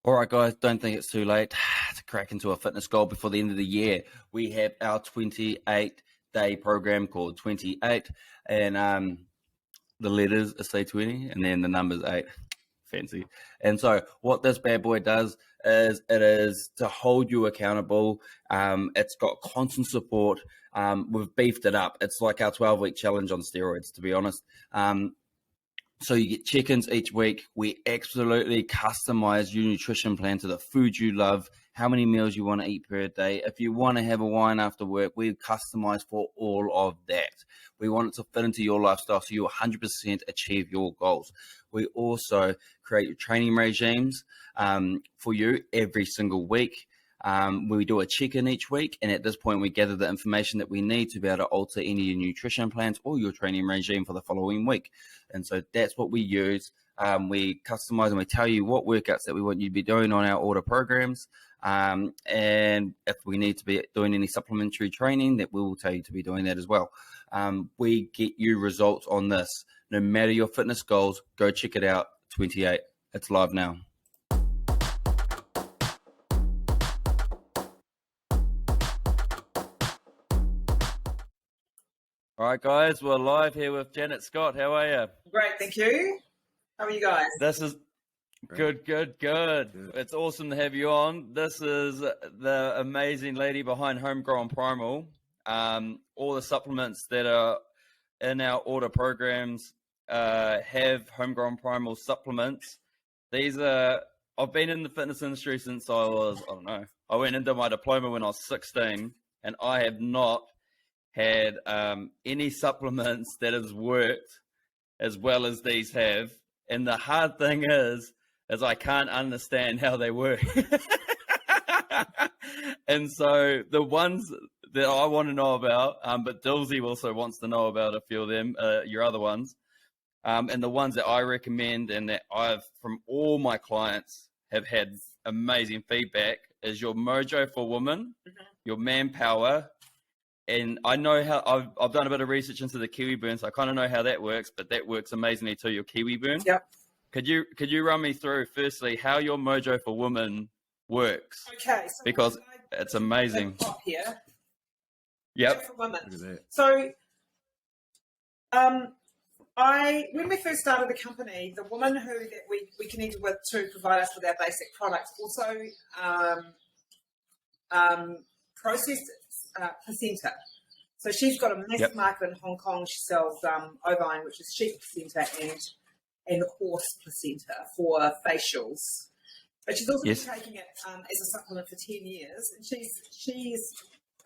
All right, guys, don't think it's too late to crack into a fitness goal before the end of the year. We have our 28-day program called 28, and the letters say 20, and then the number's 8. Fancy. And so what this bad boy does is it is to hold you accountable. It's got constant support. We've beefed it up. It's like our 12-week challenge on steroids, to be honest. So you get check-ins each week. We absolutely customize your nutrition plan to the food you love, how many meals you want to eat per day. If you want to have a wine after work, we customize for all of that. We want it to fit into your lifestyle so you 100% achieve your goals. We also create training regimes for you every single week. We do a check-in each week, and at this point we gather the information that we need to be able to alter any of your nutrition plans or your training regime for the following week. And so that's what we use. We customize and we tell you what workouts that we want you to be doing on our order programs. And if we need to be doing any supplementary training, that we will tell you to be doing that as well. We get you results on this. No matter your fitness goals, go check it out. 28. It's live now. All right, guys, we're live here with Janet Stott. How are you? Great, thank you. How are you guys? This is good. It's awesome to have you on. This is the amazing lady behind Home Grown Primal. All the supplements that are in our order programs have Home Grown Primal supplements. These are, I've been in the fitness industry since I went into my diploma when I was 16, and I have not had any supplements that has worked as well as these have. And the hard thing is I can't understand how they work. And so the ones that I want to know about, but Dilsey also wants to know about a few of them, your other ones, and the ones that I recommend and that I've, from all my clients, have had amazing feedback is your Mojo for Women, your Manpower. And I know how I've done a bit of research into the kiwi burn, so I kind of know how that works, but that works amazingly too, your kiwi burn. Yep. Could you run me through, firstly, how your Mojo for Women works? Okay. So because it's amazing. Here. Yep. For women. So when we first started the company, the woman that we connected with to provide us with our basic products also processed placenta. So she's got a massive market in Hong Kong. She sells ovine, which is sheep placenta, and horse placenta for facials. But she's also been taking it as a supplement for 10 years. And she's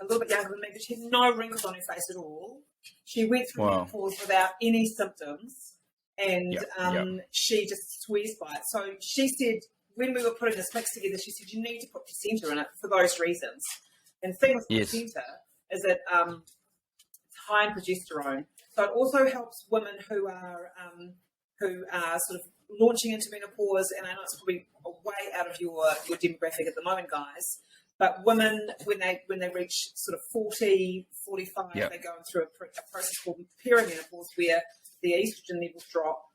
a little bit younger than me, but she had no wrinkles on her face at all. She went through menopause without any symptoms, and she just swears by it. So she said, when we were putting this mix together, she said, you need to put placenta in it for those reasons. And the thing with placenta is that it's high in progesterone. So it also helps women who are sort of launching into menopause, and I know it's probably way out of your demographic at the moment, guys. But women, when they reach sort of 40, 45, they're going through a process called perimenopause, where the estrogen levels drop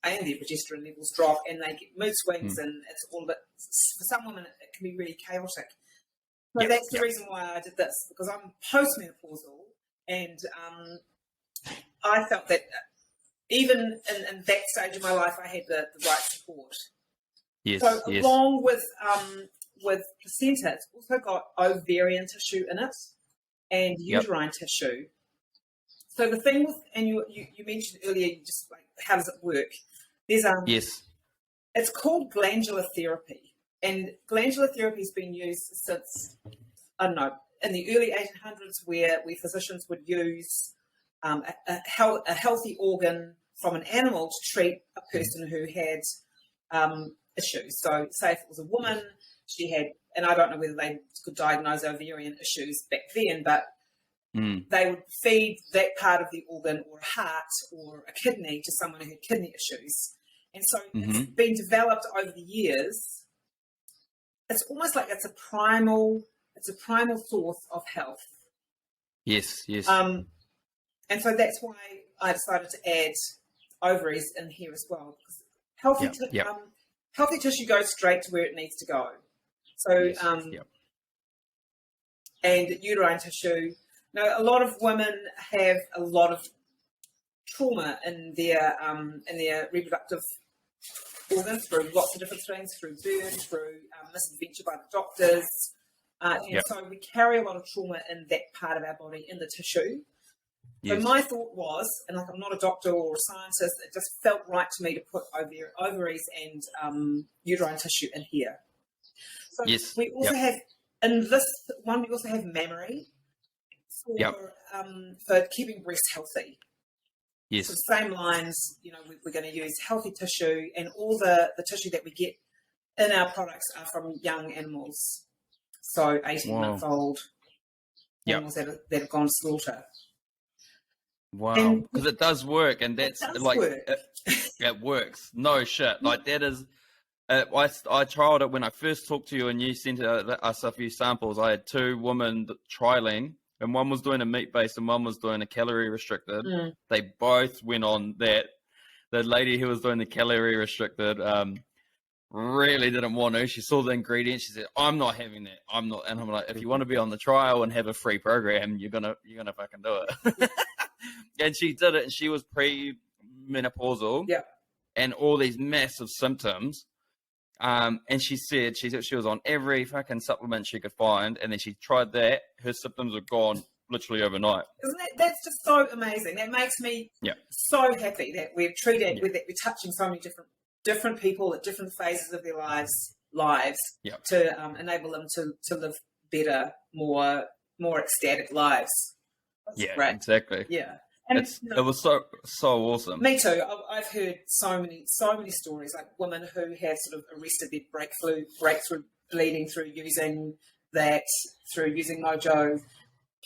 and their progesterone levels drop, and they get mood swings, and it's all of it. For some women, it can be really chaotic. So that's the reason why I did this, because I'm postmenopausal, and I felt that even in that stage of my life, I had the right support. So along with placenta, it's also got ovarian tissue in it and uterine tissue. So the thing with, and you mentioned earlier, just like, how does it work? There's it's called glandular therapy. And glandular therapy has been used since, I don't know, in the early 1800s, where physicians would use a healthy organ from an animal to treat a person who had issues. So say if it was a woman, she had, and I don't know whether they could diagnose ovarian issues back then, but they would feed that part of the organ or a heart or a kidney to someone who had kidney issues. And so it's been developed over the years. It's almost like it's a primal source of health. Yes. And so that's why I decided to add ovaries in here as well, because healthy tissue goes straight to where it needs to go. So, and uterine tissue. Now, a lot of women have a lot of trauma in their reproductive organs through lots of different things, through birth, through misadventure by the doctors. So we carry a lot of trauma in that part of our body, in the tissue. So my thought was, and like I'm not a doctor or a scientist, it just felt right to me to put ovaries and uterine tissue in here. So we also have, in this one, we also have mammary for keeping breast healthy. Yes. So same lines, you know, we're going to use healthy tissue, and all the tissue that we get in our products are from young animals. So 18-month-old animals that have gone to slaughter. Wow, because it does work, and that's like it works. No shit, like that is. I trialed it when I first talked to you, and you sent us a few samples. I had 2 women trialing, and one was doing a meat based, and one was doing a calorie restricted. They both went on that. The lady who was doing the calorie restricted really didn't want to. She saw the ingredients. She said, "I'm not having that. I'm not." And I'm like, "If you want to be on the trial and have a free program, you're gonna fucking do it." And she did it, and she was pre-menopausal, and all these massive symptoms. And she said she was on every fucking supplement she could find, and then she tried that. Her symptoms were gone literally overnight. Isn't that's just so amazing? That makes me so happy that we're treated with that. We're touching so many different people at different phases of their lives to enable them to live better, more ecstatic lives. That's great. Exactly. Yeah. And it was so awesome. Me too. I've heard so many stories, like women who have sort of arrested their breakthrough bleeding through using mojo,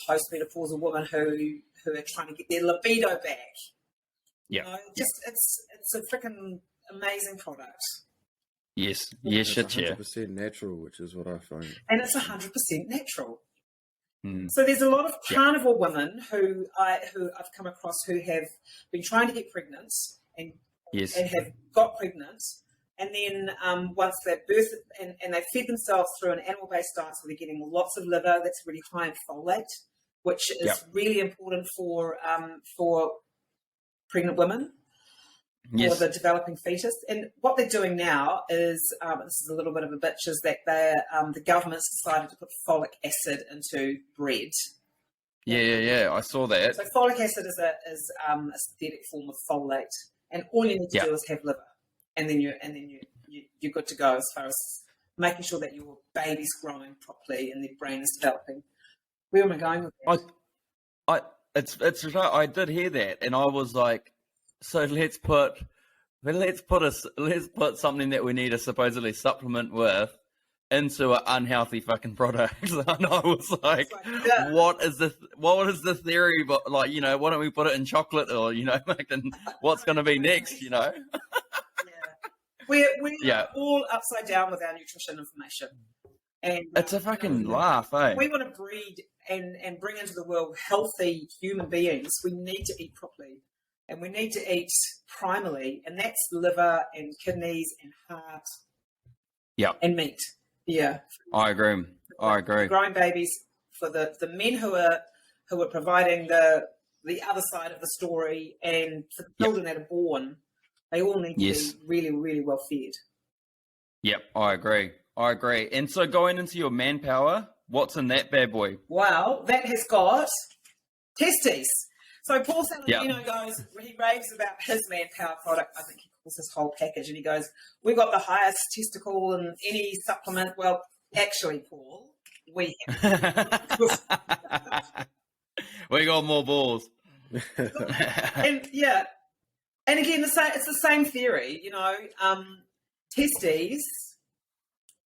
postmenopausal women who are trying to get their libido back. Yeah. You know, it's a freaking amazing product. Yes. Yes, shit, 100% natural, which is what I find. And it's 100% natural. So there's a lot of carnivore women who I've come across who have been trying to get pregnant and have got pregnant, and then once they've birthed and they've fed themselves through an animal-based diet, so they're getting lots of liver that's really high in folate, which is really important for pregnant women. Or the developing fetus. And what they're doing now is, this is a little bit of a bitch, is that the government's decided to put folic acid into bread. Yeah, I saw that. So folic acid is a synthetic form of folate, and all you need to do is have liver, and then you're good to go as far as making sure that your baby's growing properly and their brain is developing. Where am I going with that? It's right. I did hear that, and I was like, so let's put something that we need to supposedly supplement with into an unhealthy fucking product. And I was like, what is the theory? But like, you know, why don't we put it in chocolate, or you know, fucking what's going to be next? You know. We're all upside down with our nutrition information, and it's a fucking laugh, eh? We want to breed and bring into the world healthy human beings. We need to eat properly. And we need to eat primally, and that's liver and kidneys and heart and meat. Yeah. I agree. Growing babies, for the men who are providing the other side of the story, and for the children that are born, they all need to be really, really well fed. Yep, I agree. And so going into your manpower, what's in that bad boy? Wow, that has got testes. So Paul Saladino goes, he raves about his manpower product. I think he calls his whole package, and he goes, "We've got the highest testicle in any supplement." Well, actually, Paul, we have. We got more balls. And again, it's the same theory. You know, testes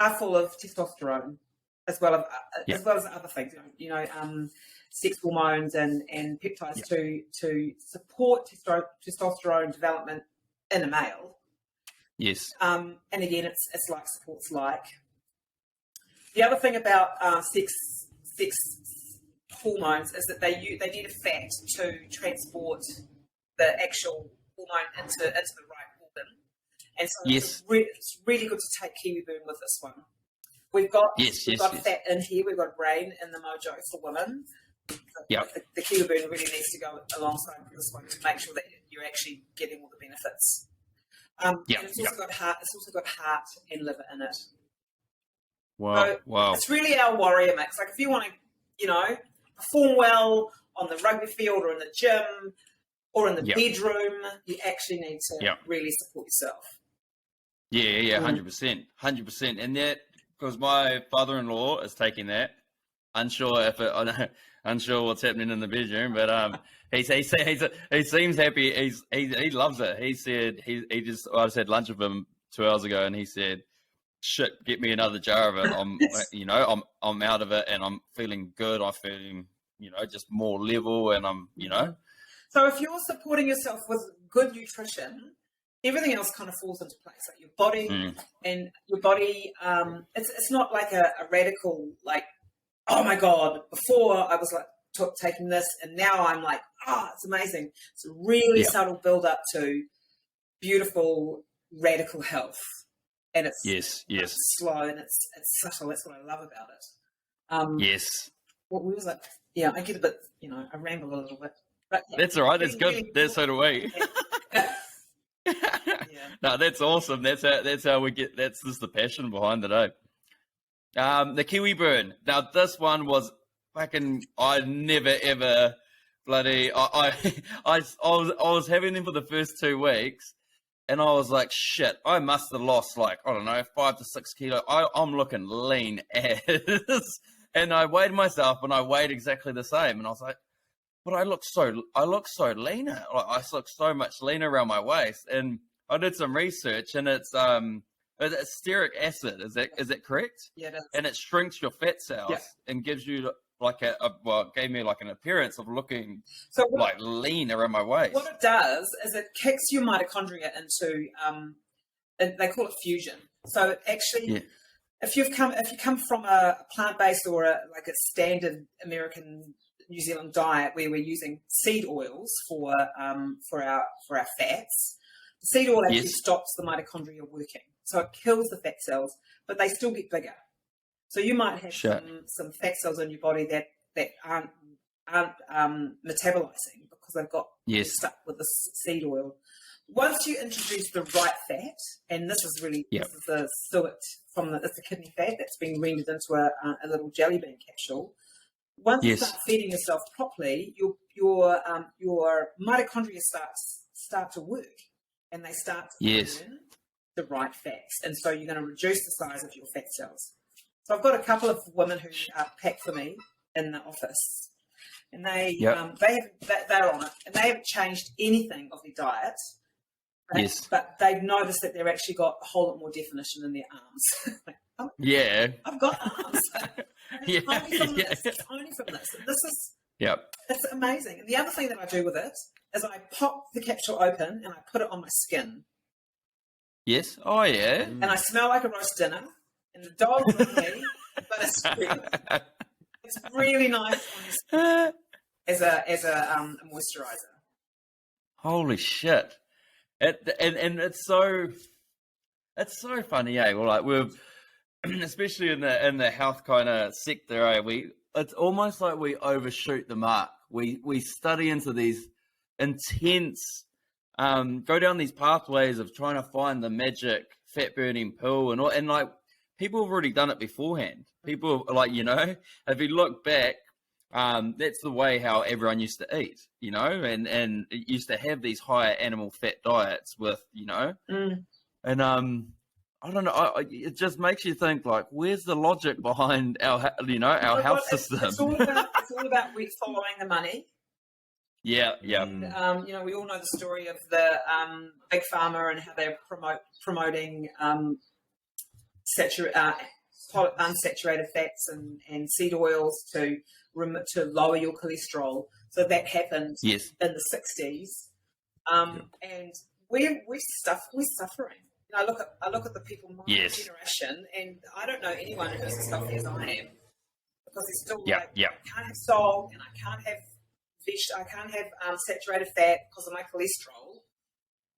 are full of testosterone, as well as other things. You know, sex hormones and peptides to support testosterone development in a male. Yes. And again, it's like supports like. The other thing about sex hormones is that they need a fat to transport the actual hormone into the right organ. And so Yes. it's really good to take kiwi burn with this one. We've got fat in here. We've got brain in the mojo for women. The kiwi burn really needs to go alongside this one to make sure that you're actually getting all the benefits. And it's also got heart. It's also got heart and liver in it. Wow! So it's really our warrior mix. Like if you want to, perform well on the rugby field or in the gym or in the bedroom, you actually need to really support yourself. 100%. And that, because my father-in-law is taking that, unsure what's happening in the bedroom, but he seems happy. He loves it. He said I just had lunch with him 2 hours ago, and he said, "Shit, get me another jar of it. I'm out of it, and I'm feeling good. I'm feeling just more level, and I'm So if you're supporting yourself with good nutrition, everything else kind of falls into place. Like your body and your body, it's not like a radical, like, oh my God, before I was like taking this and now I'm like, it's amazing. It's a really subtle build up to beautiful, radical health. And it's slow and it's subtle. That's what I love about it. What was it? Yeah, I get a bit, I ramble a little bit. But that's all right. That's good. Really that's so do we. No, that's awesome. That's how we get. That's just the passion behind it, The kiwi burn. Now this one was fucking. I never ever bloody. I was having them for the first 2 weeks, and I was like, shit. I must have lost like 5 to 6 kilos. I'm looking lean as, and I weighed myself, and I weighed exactly the same, and I was like, but I look so leaner. I look so much leaner around my waist, and I did some research, and it's stearic acid. Is that correct? Yeah, it is. And it shrinks your fat cells and gives you like it gave me like an appearance of looking like lean around my waist. What it does is it kicks your mitochondria into they call it fusion. So it actually, if you come from a plant-based or a standard American New Zealand diet where we're using seed oils for our fats, the seed oil actually stops the mitochondria working, so it kills the fat cells, but they still get bigger. So you might have some fat cells in your body that aren't metabolizing because they've got stuck with the seed oil. Once you introduce the right fat, and this is really this is the suet it's the kidney fat that's been rendered into a little jelly bean capsule. Once you start feeding yourself properly, your mitochondria start to work, and they start to burn the right fats, and so you're going to reduce the size of your fat cells. So I've got a couple of women who pack for me in the office, and they're on it, and they haven't changed anything of their diet. But they've noticed that they've actually got a whole lot more definition in their arms. I've got arms. Only from this. This is it's amazing. And the other thing that I do with it is I pop the capsule open and I put it on my skin. Yes. Oh yeah. And I smell like a roast dinner, and the dog's with me, but it's really nice on your skin as a moisturizer. Holy shit! And it's so funny, Well, like we've especially in the health kind of sector, it's almost like we overshoot the mark. We study into these intense, go down these pathways of trying to find the magic fat burning pill, and like people have already done it beforehand. People if you look back, that's the way how everyone used to eat, and it used to have these higher animal fat diets with, and I don't know. It just makes you think, like, where's the logic behind our health system? It's all about following the money. Yeah. We all know the story of the big pharma and how they're promoting unsaturated fats and seed oils to lower your cholesterol. So that happened in the 60s, and we're suffering. I look at the people in my generation, and I don't know anyone who's as healthy as I am, because it's still I can't have salt, and I can't have saturated fat because of my cholesterol.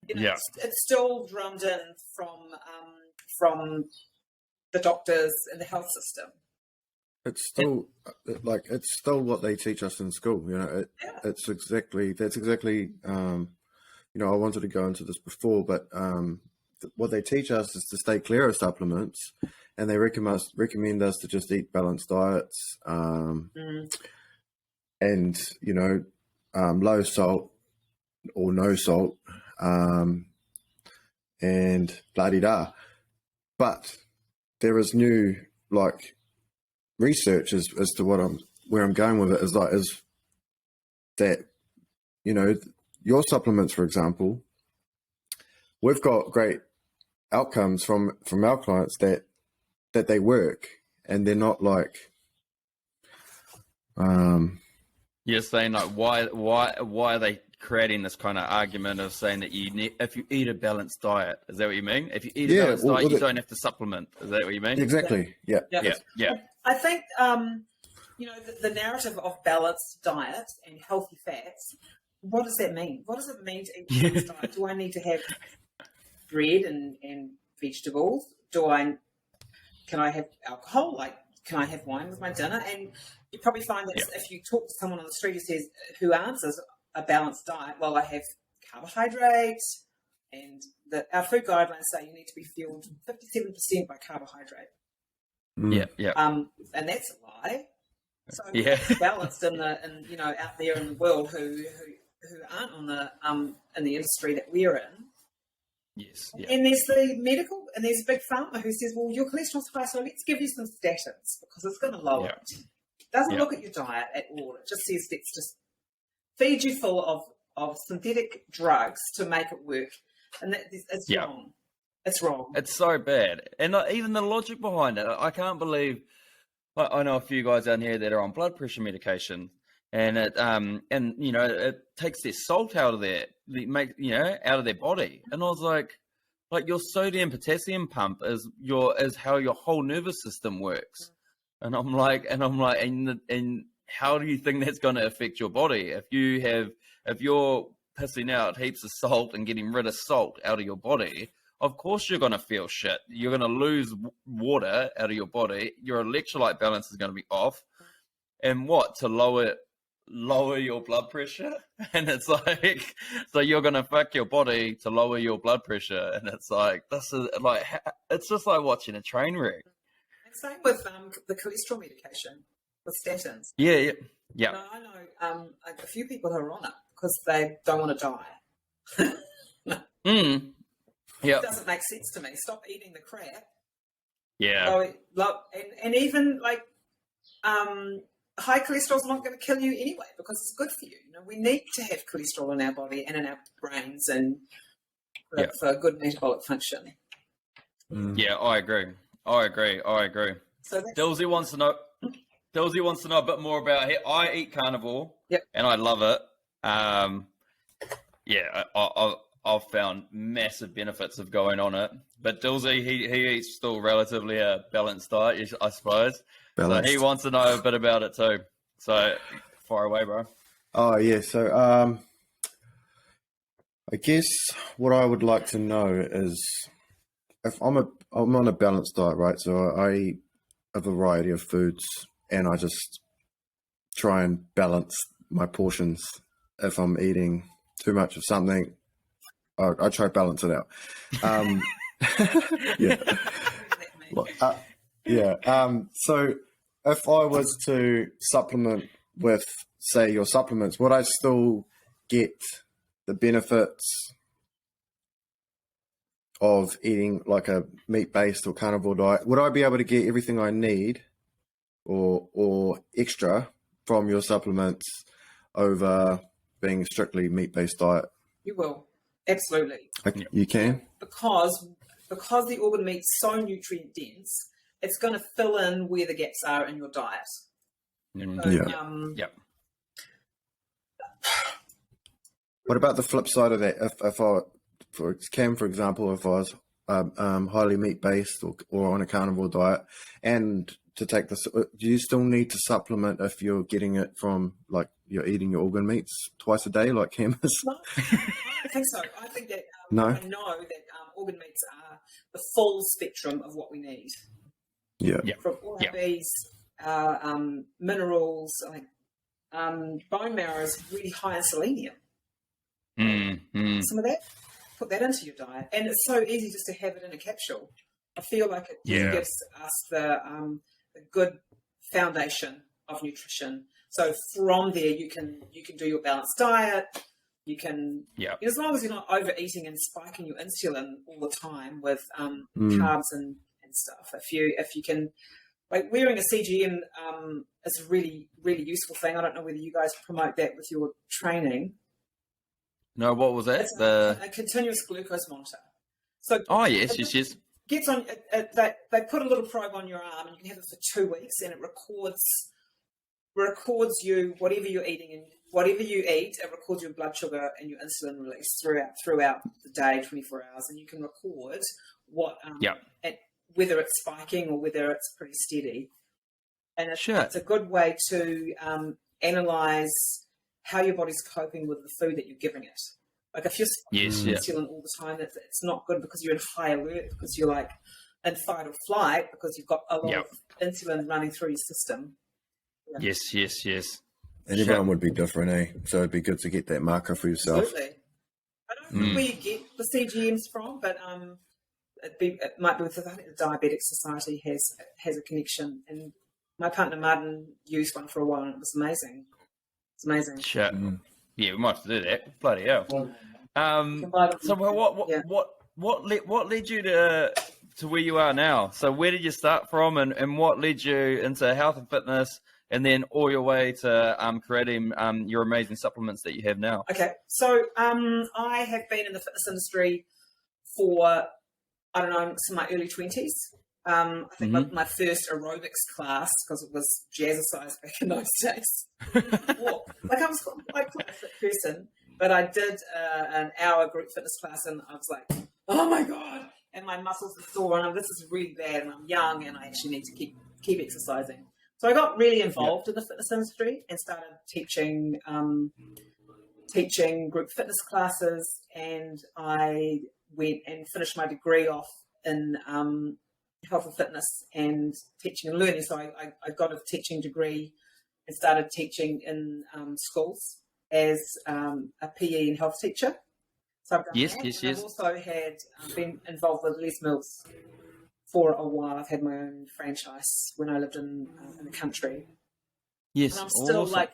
You know, Yeah. it's still drummed in from the doctors and the health system. It's still it's still what they teach us in school. You know, that's exactly. You know, I wanted to go into this before, but what they teach us is to stay clear of supplements, and they recommend us to just eat balanced diets, and you know, low salt or no salt, and blah de da. But there is new research as to where I'm going with it is that, you know, your supplements, for example, we've got great outcomes from our clients that they work, and they're not You're saying like why are they creating this kind of argument of saying that if you eat a balanced diet, is that what you mean? If you eat a balanced diet, you don't have to supplement. Is that what you mean? exactly? Yeah. I think you know, the narrative of balanced diet and healthy fats. What does that mean? What does it mean to eat a balanced diet? Do I need to have bread and vegetables? Can I have alcohol? Like, can I have wine with my dinner? And you probably find that if you talk to someone on the street who answers a balanced diet, well, I have carbohydrates, and our food guidelines say you need to be fueled 57% by carbohydrate. And that's a lie. So balanced in you know, out there in the world who aren't on the in the industry that we're in. Yes. And there's the medical, and there's a big pharma who says, well, your cholesterol's high, so let's give you some statins because it's going to lower it. It doesn't look at your diet at all. It just says let's just feed you full of synthetic drugs to make it work. And it's wrong. It's wrong. It's so bad. And even the logic behind it, I can't believe. I know a few guys down here that are on blood pressure medication, and it and you know, it takes their salt out of out of their body. And I was like your sodium potassium pump is how your whole nervous system works. And I'm like, and how do you think that's going to affect your body if you're pissing out heaps of salt and getting rid of salt out of your body? Of course you're going to feel shit. You're going to lose water out of your body. Your electrolyte balance is going to be off. And to lower your blood pressure? And it's like, so you're going to fuck your body to lower your blood pressure. And it's like, it's just like watching a train wreck. And same with the cholesterol medication, with statins. Yeah. You know, I know a few people who are on it because they don't want to die. Yeah, it doesn't make sense to me. Stop eating the crap. Yeah. And even high cholesterol is not going to kill you anyway because it's good for you. You know, we need to have cholesterol in our body and in our brains and for good metabolic function. Yeah, I agree. So Dilsey wants to know a bit more about it. I eat carnivore, and I love it. I've found massive benefits of going on it. But Dilsey, he eats still relatively a balanced diet, I suppose. Balanced. So he wants to know a bit about it too. So far away, bro. Oh yeah. So I guess what I would like to know is if I'm on a balanced diet, right? So I eat a variety of foods, and I just try and balance my portions. If I'm eating too much of something, I try to balance it out. So if I was to supplement with, say, your supplements, would I still get the benefits of eating like a meat-based or carnivore diet? Would I be able to get everything I need or extra from your supplements over being a strictly meat-based diet? You will. Absolutely. You can? Because the organ meat's so nutrient dense, it's going to fill in where the gaps are in your diet. What about the flip side of that? If I, for example, if I was highly meat-based or on a carnivore diet, and to take this, do you still need to supplement if you're getting it from, like, you're eating your organ meats twice a day, like Cam is? No, I don't think so. I think that No. I know that organ meats are the full spectrum of what we need. Yeah. From all our bees, minerals, like bone marrow is really high in selenium. Some of that, put that into your diet, and it's so easy just to have it in a capsule. I feel like it gives us the good foundation of nutrition. So from there, you can do your balanced diet. You can, as long as you're not overeating and spiking your insulin all the time with carbs and stuff. If you can, like wearing a CGM is a really, really useful thing. I don't know whether you guys promote that with your training. No, what was that? It's a continuous glucose monitor. So yes. Gets on. They put a little probe on your arm, and you can have it for 2 weeks, and it records you whatever you're eating, and whatever you eat, it records your blood sugar and your insulin release throughout the day, 24 hours, and you can record what whether it's spiking or whether it's pretty steady. And it's a good way to analyze how your body's coping with the food that you're giving it. Like if you're insulin all the time, it's not good because you're in high alert, because you're like in fight or flight, because you've got a lot of insulin running through your system. Yes. And everyone would be different, eh? So it'd be good to get that marker for yourself. Absolutely. I don't know where you get the CGMs from, but it might be with, I think the Diabetic Society has a connection, and my partner Martin used one for a while, and it was amazing. It's amazing. Sure. Yeah, we might have to do that. Bloody hell. So what led you to where you are now? So where did you start from, and what led you into health and fitness, and then all your way to creating your amazing supplements that you have now? Okay, so I have been in the fitness industry for, I don't know, since my early 20s. I think my first aerobics class, because it was jazzercise back in those days. Like I was quite a fit person, but I did an hour group fitness class, and I was like, oh my God, and my muscles are sore, and this is really bad, and I'm young, and I actually need to keep exercising. So I got really involved in the fitness industry and started teaching group fitness classes, and I went and finished my degree off in health and fitness and teaching and learning. So I got a teaching degree and started teaching in schools as a PE and health teacher. So I've done that. I've also been involved with Les Mills for a while. I've had my own franchise when I lived in the country. Yes, and I'm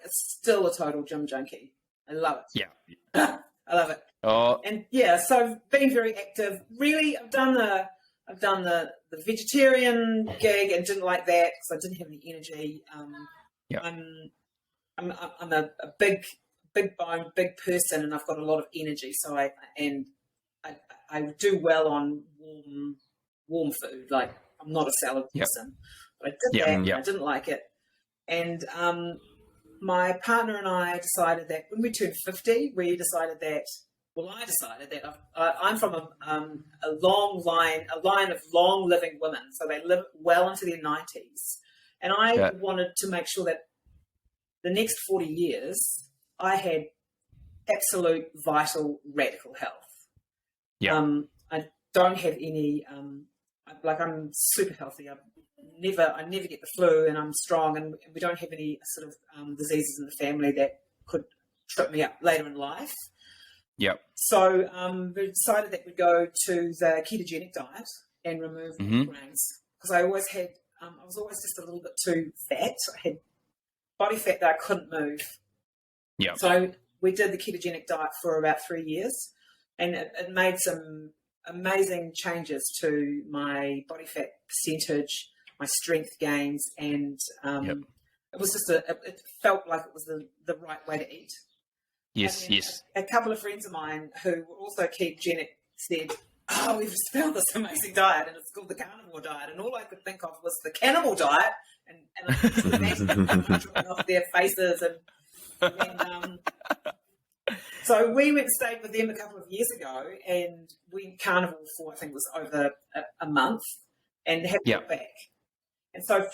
still a total gym junkie. I love it. Yeah, I love it. Oh, and so I've been very active. Really, I've done the vegetarian gig and didn't like that because I didn't have any energy. I'm a big bone, big person, and I've got a lot of energy. So I do well on warm food. Like I'm not a salad person, but I did that. And I didn't like it, and my partner and I decided that when we turned 50, I decided that I'm from a line of long living women, so they live well into their 90s, and I wanted to make sure that the next 40 years I had absolute vital radical health. I don't have any I'm super healthy. I never get the flu, and I'm strong, and we don't have any sort of diseases in the family that could trip me up later in life. So we decided that we'd go to the ketogenic diet and remove grains, because I was just a little bit too fat. I had body fat that I couldn't move. So we did the ketogenic diet for about 3 years, and it made some amazing changes to my body fat percentage, my strength gains, and it was just it felt like it was the right way to eat. A couple of friends of mine who were also ketogenic said, "Oh, we've just found this amazing diet, and it's called the Carnivore Diet." And all I could think of was the cannibal diet, and I just imagined them dropping off their faces, and so we went and stayed with them a couple of years ago, and we Carnival for I think it was over a month, and have got back. And so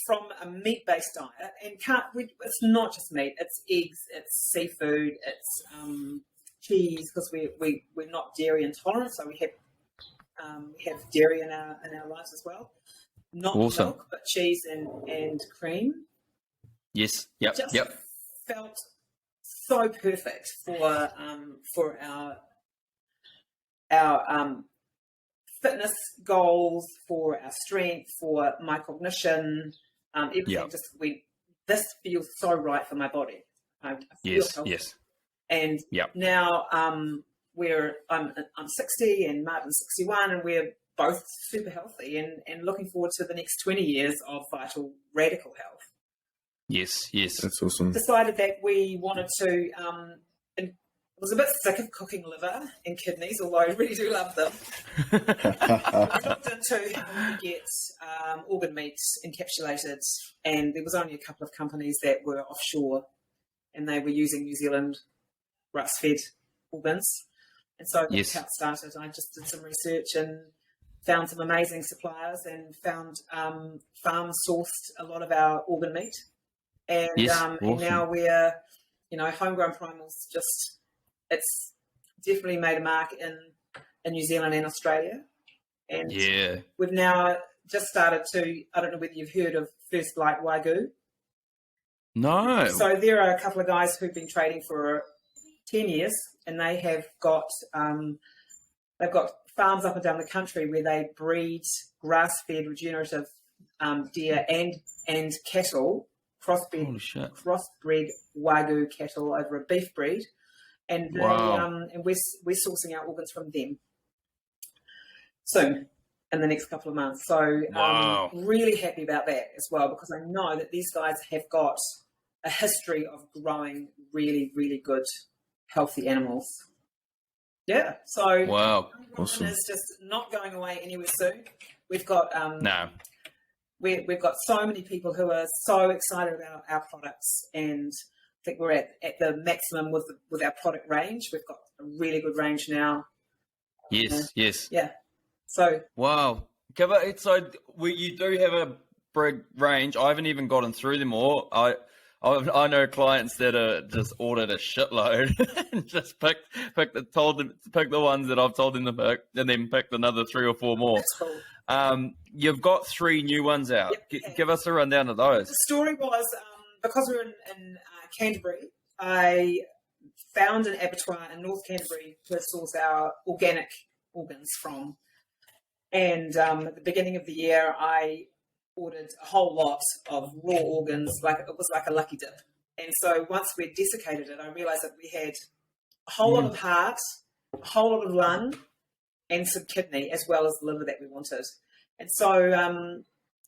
from a meat-based diet, and it's not just meat, it's eggs, it's seafood, it's cheese, because we're not dairy intolerant, so we have dairy in our lives as well. Not Awesome. milk, but cheese and cream. Yes. Yep. Just Yep. felt so perfect for our fitness goals, for our strength, for my cognition, everything. Yep. This feels so right for my body. I feel Yes. healthy. Yes. And Yep. now I'm 60 and Martin's 61, and we're both super healthy and looking forward to the next 20 years of vital, radical health. Yes. Yes. That's awesome. Decided that we wanted to, and I was a bit sick of cooking liver and kidneys, although I really do love them. I looked into how to get organ meat encapsulated, and there was only a couple of companies that were offshore, and they were using New Zealand grass-fed organs. And so that's how it started. I just did some research and found some amazing suppliers, and found farms sourced a lot of our organ meat. And, awesome. and now we're, Home Grown Primal's it's definitely made a mark in New Zealand and Australia. And we've now just started to, I don't know whether you've heard of First Light Wagyu. No. So there are a couple of guys who've been trading for 10 years, and they have got they've got farms up and down the country where they breed grass-fed regenerative deer and cattle, crossbred Wagyu cattle over a beef breed, and they, and we're sourcing our organs from them soon in the next couple of months. So really happy about that as well, because I know that these guys have got a history of growing really, really good, healthy animals. Yeah, so awesome. It's just not going away anywhere soon. We've got no. We've got so many people who are so excited about our products, and I think we're at the maximum with our product range. We've got a really good range now. Yes. Yeah. So wow. So you do have a big range. I haven't even gotten through them all. I know clients that are just ordered a shitload and just picked the ones that I've told them to pick, and then picked another 3 or 4 more. That's cool. You've got 3 new ones out. Yep. Give us a rundown of those. The story was, because we were in Canterbury, I found an abattoir in North Canterbury to source our organic organs from. And at the beginning of the year, I ordered a whole lot of raw organs, it was like a lucky dip. And so once we desiccated it, I realised that we had a whole lot of heart, a whole lot of lung, and some kidney, as well as the liver that we wanted. And so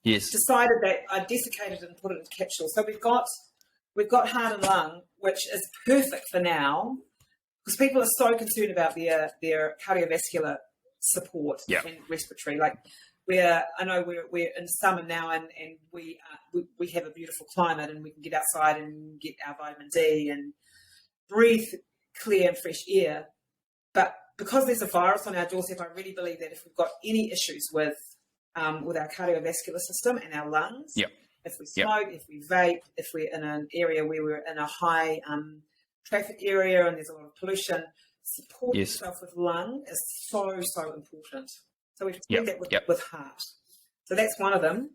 decided that I desiccated it and put it in capsules. So we've got heart and lung, which is perfect for now, because people are so concerned about their cardiovascular support and respiratory. I know we're in summer now, and we have a beautiful climate, and we can get outside and get our vitamin D and breathe clear and fresh air. But because there's a virus on our doorstep, I really believe that if we've got any issues with our cardiovascular system and our lungs, if we smoke, if we vape, if we're in an area where we're in a high traffic area and there's a lot of pollution, support yourself with lung is so important. So we've done that with heart. So that's one of them.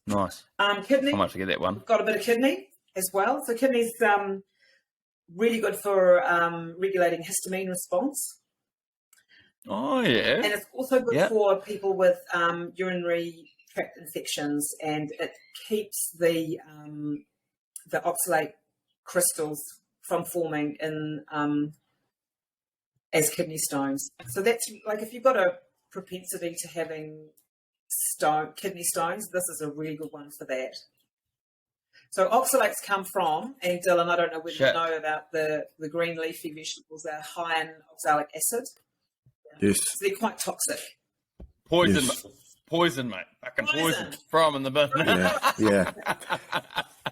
Nice. Kidney. I might forget that one. We've got a bit of kidney as well. So kidney's really good for regulating histamine response. Oh, yeah. And it's also good for people with urinary tract infections, and it keeps the oxalate crystals from forming in as kidney stones. So that's if you've got a propensity to having kidney stones, this is a really good one for that. So oxalates come from, and Dylan, I don't know whether you know about the green leafy vegetables, they're high in oxalic acid. Yes. So they're quite toxic. Poison, mate. Fucking poison. Throw them in the bin. Yeah.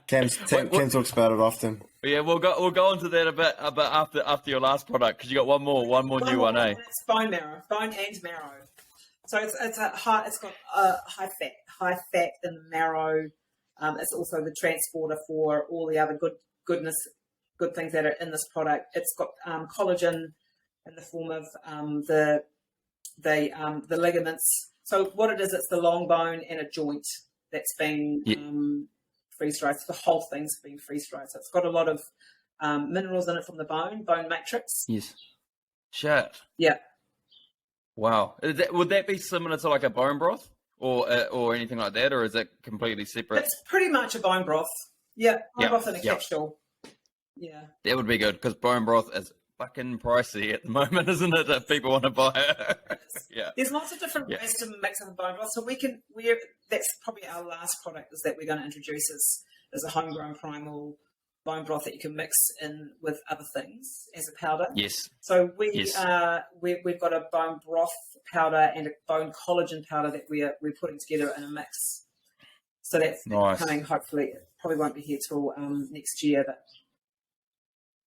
Cam talks about it often. Yeah, we'll go into that a bit after your last product, because you got one more new one, eh? It's bone and marrow. So it's got high fat in the marrow. It's also the transporter for all the other goodness good things that are in this product. It's got collagen in the form of the ligaments. So what it is, it's the long bone and a joint that's been freeze-dried. So the whole thing's been freeze-dried. So it's got a lot of minerals in it from the bone matrix. Yes. Shit. Yeah. Wow. Would that be similar to like a bone broth or anything like that, or is it completely separate? It's pretty much a bone broth. Yeah, bone broth in a capsule. Yeah. That would be good, because bone broth is fucking pricey at the moment, isn't it? If people want to buy it. Yeah. There's lots of different ways to mix up a bone broth. So that's probably our last product is that we're going to introduce is a homegrown primal bone broth that you can mix in with other things as a powder. Yes. So we've got a bone broth powder and a bone collagen powder that we're putting together in a mix. So that's coming. Hopefully, it probably won't be here till next year, but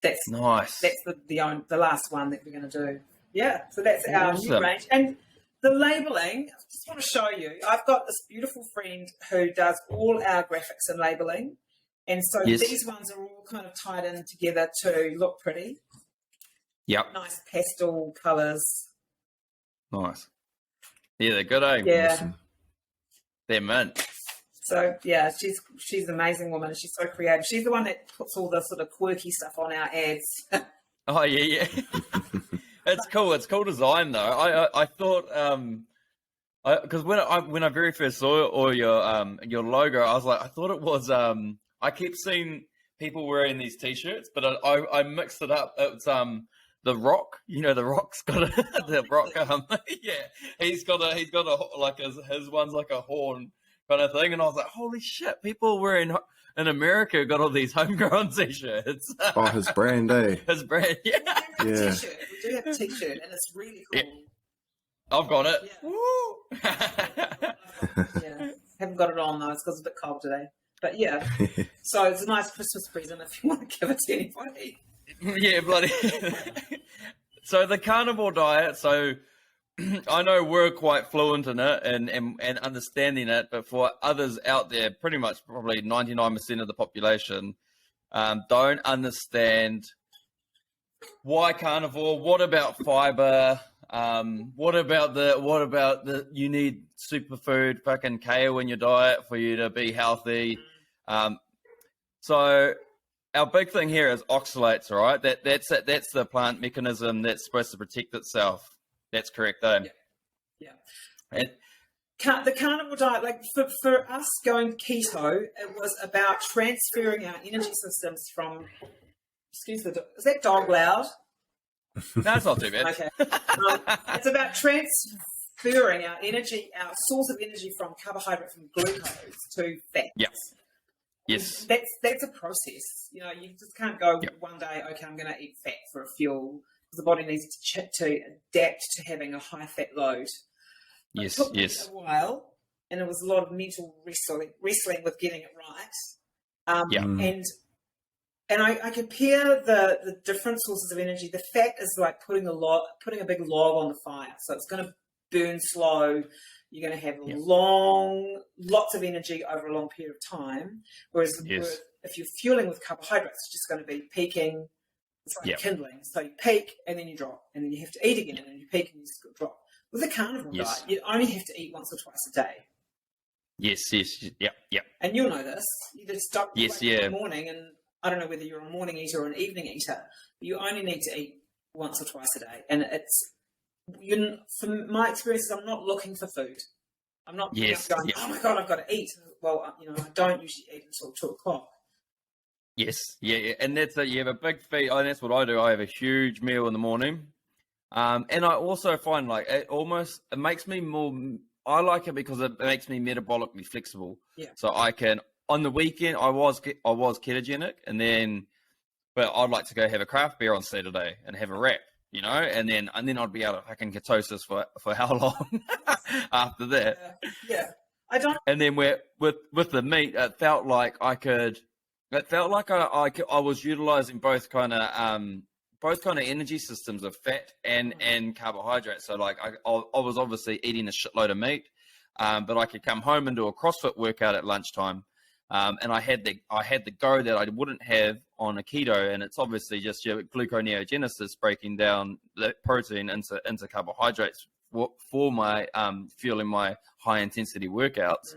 that's nice. That's the last one that we're going to do. Yeah. So that's our new range. And the labeling, I just want to show you. I've got this beautiful friend who does all our graphics and labeling. And so these ones are all kind of tied in together to look pretty. Yep. Nice pastel colours. Nice. Yeah, they're good, eh? Yeah. Awesome. They're mint. So, yeah, she's an amazing woman and she's so creative. She's the one that puts all the sort of quirky stuff on our ads. Oh, yeah. It's cool. It's cool design, though. I thought... because when I very first saw your logo, I was like, I thought it was... I keep seeing people wearing these T-shirts, but I mixed it up. It's the Rock. You know, the Rock's got the Rock. Yeah, he's got a like his one's like a horn kind of thing, and I was like, holy shit! People wearing in America got all these homegrown T-shirts. Oh, his brand, eh? His brand, yeah. We do have a T-shirt, and it's really cool. Yeah. I've got it. Yeah. Yeah. Haven't got it on though. It's because it's a bit cold today. But yeah, so it's a nice Christmas present if you want to give it to anybody. Yeah, bloody. So the Carnivore Diet, so I know we're quite fluent in it and understanding it, but for others out there, pretty much probably 99% of the population don't understand why carnivore, what about fiber, what about the you need superfood fucking kale in your diet for you to be healthy. So our big thing here is oxalates, all right? That's the plant mechanism that's supposed to protect itself. That's correct, though. Yeah. And, the carnivore diet, like for us going keto, it was about transferring our energy systems from. Excuse me, is that dog loud? No, it's not too bad. Okay. It's about transferring our energy, our source of energy from carbohydrate, from glucose to fat. Yeah. Yes. That's a process. You know, you just can't go one day, okay, I'm going to eat fat for a fuel, because the body needs to adapt to having a high fat load. But it took me a while, and it was a lot of mental wrestling with getting it right. And I compare the different sources of energy. The fat is like putting a big log on the fire, so it's going to burn slow. You're going to have lots of energy over a long period of time. Whereas if you're fueling with carbohydrates, it's just going to be peaking. It's like kindling. So you peak and then you drop, and then you have to eat again, and then you peak and you just drop. With a carnivore diet, you only have to eat once or twice a day. Yes. Yep. And you'll know this. You just stop in the morning, and I don't know whether you're a morning eater or an evening eater, but you only need to eat once or twice a day. And from my experiences, I'm not looking for food. I'm not going, oh my God, I've got to eat. Well, I don't usually eat until 2:00. Yes, yeah. And that's you have a big feed. Oh, that's what I do. I have a huge meal in the morning. And I also find like it makes me more, I like it because it makes me metabolically flexible. Yeah. So I can, on the weekend, I was ketogenic, but I'd like to go have a craft beer on Saturday and have a wrap, and then I'd be able to fucking ketosis for how long after that? Yeah. I don't. And then with the meat, it felt like I was utilizing both kind of energy systems of fat and carbohydrates. So like I was obviously eating a shitload of meat, but I could come home and do a CrossFit workout at lunchtime. And I had the go that I wouldn't have on a keto, and it's obviously just your gluconeogenesis breaking down the protein into carbohydrates for my fueling my high intensity workouts.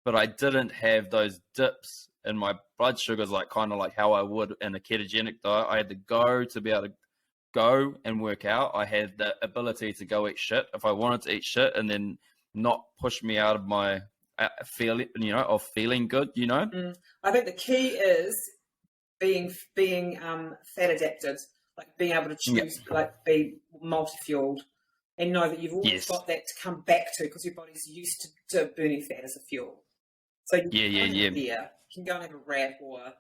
But I didn't have those dips in my blood sugars, like kind of like how I would in a ketogenic diet. I had the go to be able to go and work out. I had the ability to go eat shit if I wanted to eat shit, and then not push me out of my feeling, of feeling good. I think the key is being fat adapted, like being able to choose, like be multi-fueled, and know that you've always got that to come back to, because your body's used to burning fat as a fuel. So you can go and have a wrap or a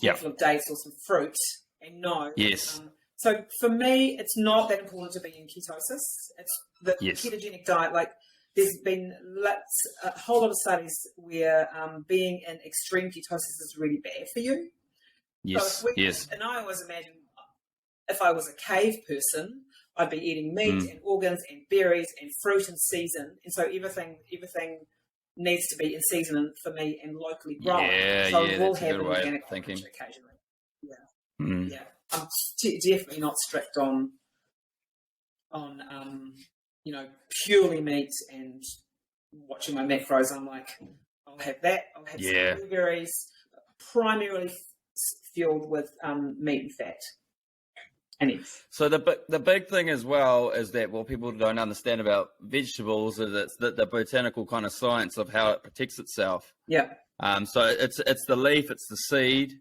handful of dates or some fruit, and know. So for me, it's not that important to be in ketosis. It's the ketogenic diet. Like, there's been a whole lot of studies where being in extreme ketosis is really bad for you. And I always imagine, if I was a cave person, I'd be eating meat and organs and berries and fruit in season, and so everything needs to be in season for me and locally grown. So we'll have an organic occasionally. I'm definitely not strict on purely meat and watching my macros. I'm like, I'll have that. I'll have some blueberries, primarily fueled with meat and fat. So the big thing as well is that what people don't understand about vegetables is it's the botanical kind of science of how it protects itself. So it's the leaf, it's the seed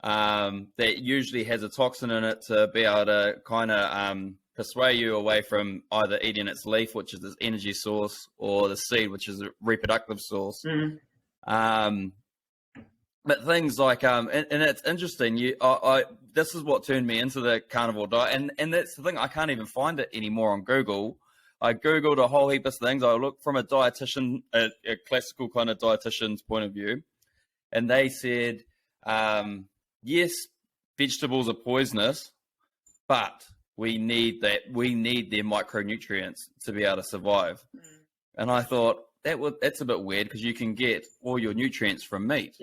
that usually has a toxin in it to be able to kind of persuade you away from either eating its leaf, which is its energy source, or the seed, which is a reproductive source. But things like, and it's interesting, this is what turned me into the carnivore diet, and that's the thing, I can't even find it anymore on Google. I Googled a whole heap of things. I looked from a dietitian, a classical kind of dietitian's point of view, and they said, yes, vegetables are poisonous, but we need their micronutrients to be able to survive. And I thought, that's a bit weird, because you can get all your nutrients from meat.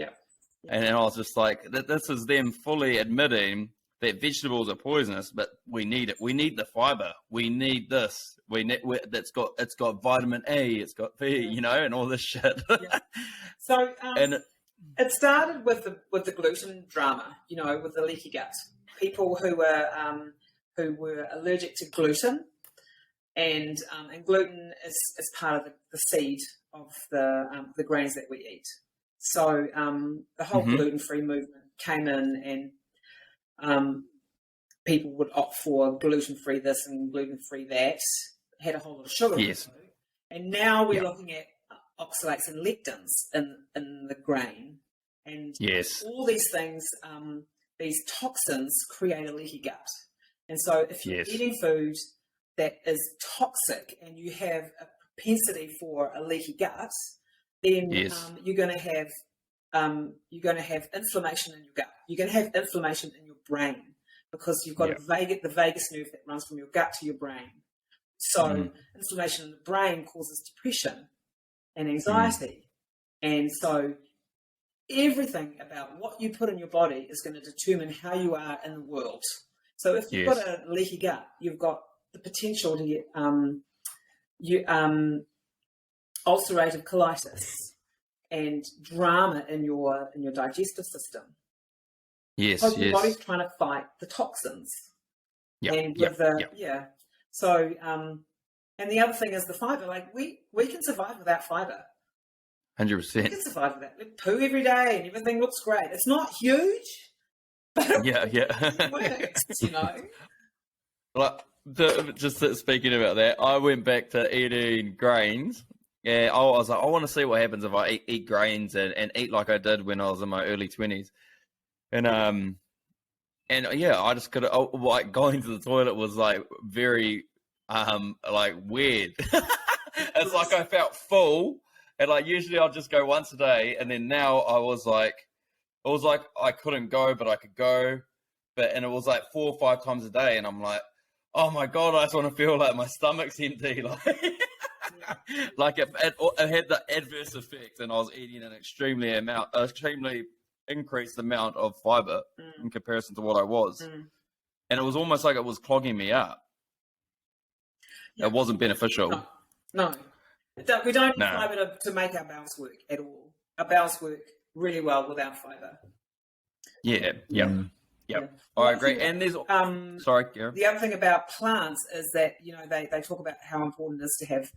And then I was just like, this is them fully admitting that vegetables are poisonous, but we need it. We need the fiber. We need this. It's got vitamin A. It's got B. And all this shit. So it started with the gluten drama. With the leaky gut. People who were allergic to gluten, and gluten is part of the seed of the grains that we eat. So the whole gluten-free movement came in, and people would opt for gluten-free this and gluten-free that. Had a whole lot of sugar. And now we're looking at oxalates and lectins in the grain. And all these things, these toxins create a leaky gut. And so if you're eating food that is toxic and you have a propensity for a leaky gut, then you're going to have inflammation in your gut. You're going to have inflammation in your brain, because you've got the vagus nerve that runs from your gut to your brain. So inflammation in the brain causes depression and anxiety. And so everything about what you put in your body is going to determine how you are in the world. So if you've got a leaky gut, you've got the potential to get ulcerative colitis and drama in your digestive system. Because your body's trying to fight the toxins. So and the other thing is the fiber. Like we can survive without fiber. 100%. We can survive with that. We poo every day and everything looks great. It's not huge, but it works. Like, just speaking about that, I went back to eating grains. I was like, I want to see what happens if I eat grains and eat like I did when I was in my early 20s. And I just could like going to the toilet was like very like weird. It's like I felt full, and like usually I'll just go once a day, and then now it was like I couldn't go, but I could go, and it was like 4 or 5 times a day, and I'm like, oh my god, I just want to feel like my stomach's empty, like. Like it had the adverse effect, and I was eating an extremely increased amount of fiber in comparison to what I was, and it was almost like it was clogging me up. Yeah. It wasn't beneficial. No. We don't need fiber to make our bowels work at all. Our bowels work really well without fiber. Yeah. I agree. And there's sorry, Gary. The other thing about plants is that they talk about how important it is to have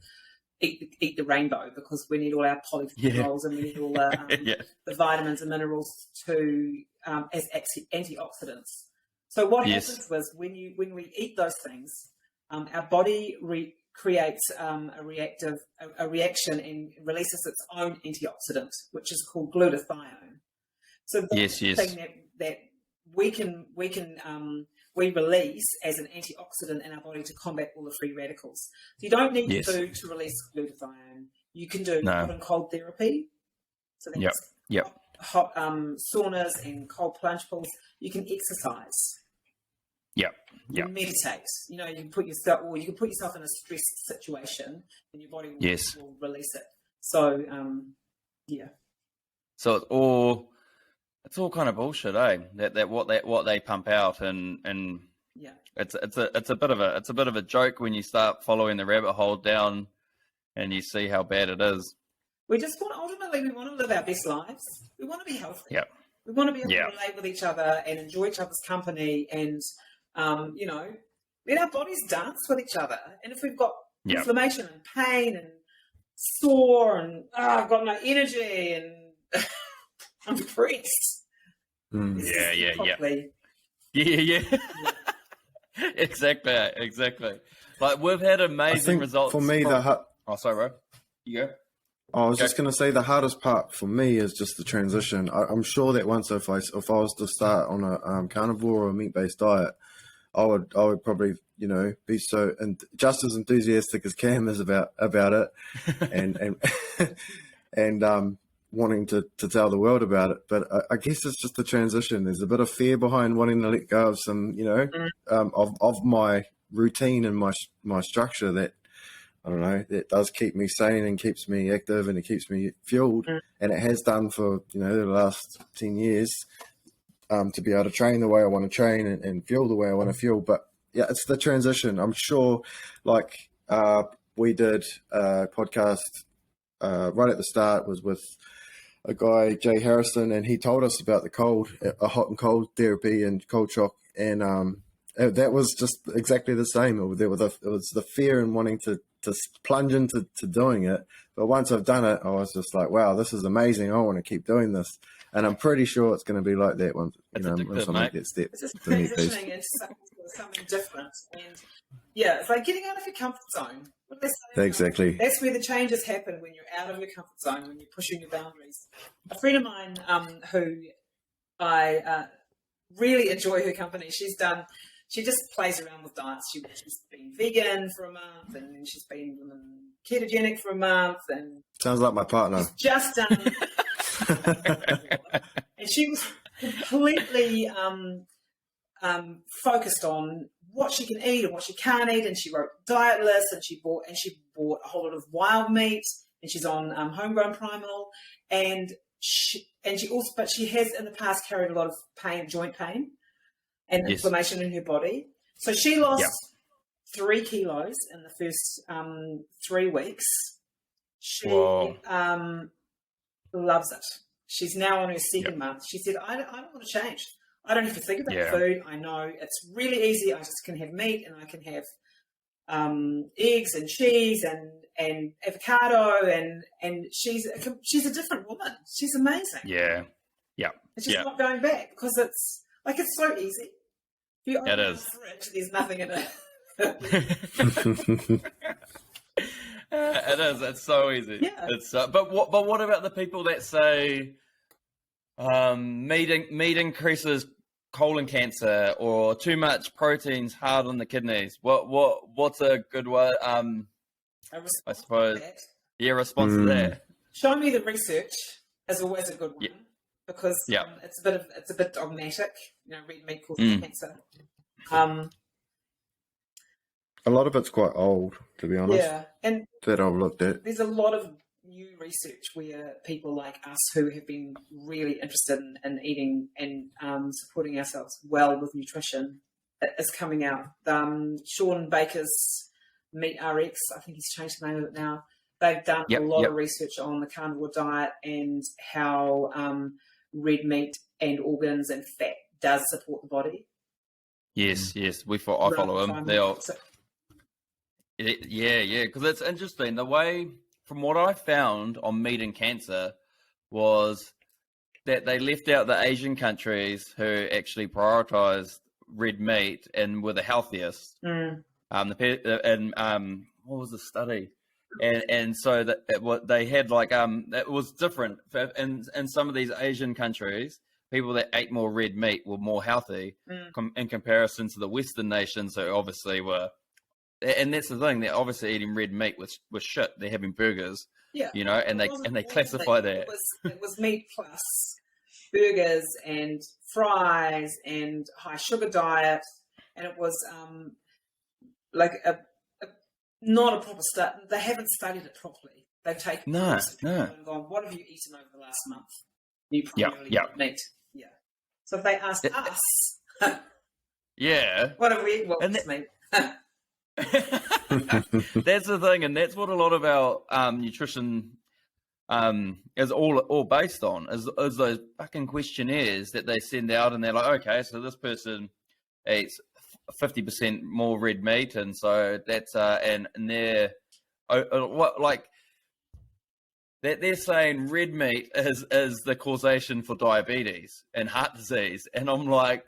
eat the rainbow, because we need all our polyphenols and we need all the vitamins and minerals as antioxidants. So what happens was when we eat those things, our body creates a reaction and releases its own antioxidant, which is called glutathione. So the thing that we release as an antioxidant in our body to combat all the free radicals. So you don't need food to release glutathione. You can do hot and cold therapy. So that's hot saunas and cold plunge pools. You can exercise. You meditate. You can put yourself in a stressed situation, and your body will release it. So So it's all kind of bullshit, eh? That what they pump out, and it's a bit of a joke when you start following the rabbit hole down, and you see how bad it is. We just want to live our best lives. We want to be healthy. Yeah. We want to be able to relate with each other and enjoy each other's company, and let our bodies dance with each other. And if we've got inflammation and pain and sore and I've got no energy and I'm depressed. Exactly. Like, we've had amazing results. For me, sorry, bro. You go. I was just going to say the hardest part for me is just the transition. I'm sure that once if I was to start on a carnivore or a meat-based diet, I would probably be so just as enthusiastic as Cam is about it, and wanting to tell the world about it. But I guess it's just the transition. There's a bit of fear behind wanting to let go of some of my routine and my structure that, I don't know, that does keep me sane and keeps me active and it keeps me fueled. And it has done for, the last 10 years, to be able to train the way I want to train and fuel the way I want to fuel. But yeah, it's the transition. I'm sure, like, we did a podcast right at the start, was with a guy, Jay Harrison, and he told us about a hot and cold therapy and cold shock. And that was just exactly the same. It was the fear and wanting to plunge into doing it. But once I've done it, I was just like, wow, this is amazing. I want to keep doing this. And I'm pretty sure it's going to be like that once someone gets there. It's just transitioning into something different. And it's like getting out of your comfort zone. What do they say? Exactly. That's where the changes happen, when you're out of your comfort zone, when you're pushing your boundaries. A friend of mine who I really enjoy her company, she just plays around with diets. She's been vegan for a month, and then she's been ketogenic for a month, and sounds like my partner. She's just done, and she was completely focused on what she can eat and what she can't eat, and she wrote diet lists, and she bought a whole lot of wild meat, and she's on Home Grown Primal, and she has in the past carried a lot of joint pain and inflammation in her body. So she lost 3 kilos in the first 3 weeks. She loves it. She's now on her second month. She said, I don't want to change. I don't have to think about food. I know it's really easy. I just can have meat, and I can have eggs and cheese and avocado, and she's a different woman. She's amazing. Yeah. It's just not going back, because it's so easy. If you open the fridge, there's nothing in it. It is. It's so easy. Yeah. But what about the people that say meat increases colon cancer, or too much protein's hard on the kidneys? What's a good one? I suppose. Response to that. Show me the research is always a good one, because it's a bit dogmatic. Red meat causes cancer. A lot of it's quite old, to be honest, Yeah, and that I've looked at. there's a lot of new research where people like us who have been really interested in eating and supporting ourselves well with nutrition is coming out. Sean Baker's Meat RX, I think he's changed the name of it now. They've done a lot of research on the carnivore diet and how red meat and organs and fat does support the body. Yes. I follow them. Because it's interesting. The way, from what I found on Meat and Cancer, was that they left out the Asian countries who actually prioritized red meat and were the healthiest. What was the study? And so that they had it was different in some of these Asian countries. People that ate more red meat were more healthy in comparison to the Western nations who obviously were. And that's the thing; they're obviously eating red meat with shit. They're having burgers, and they classify that. It was meat plus burgers and fries and high sugar diet, and it was not a proper study. They haven't studied it properly. They've taken and gone, what have you eaten over the last month? You primarily eat meat. Yeah. So if they asked us, what have we eaten? Well, it's meat. That's the thing, and that's what a lot of our nutrition is all based on, is those fucking questionnaires that they send out, and they're like, okay, so this person eats 50% more red meat, and so that's and they're they're saying red meat is the causation for diabetes and heart disease, and I'm like,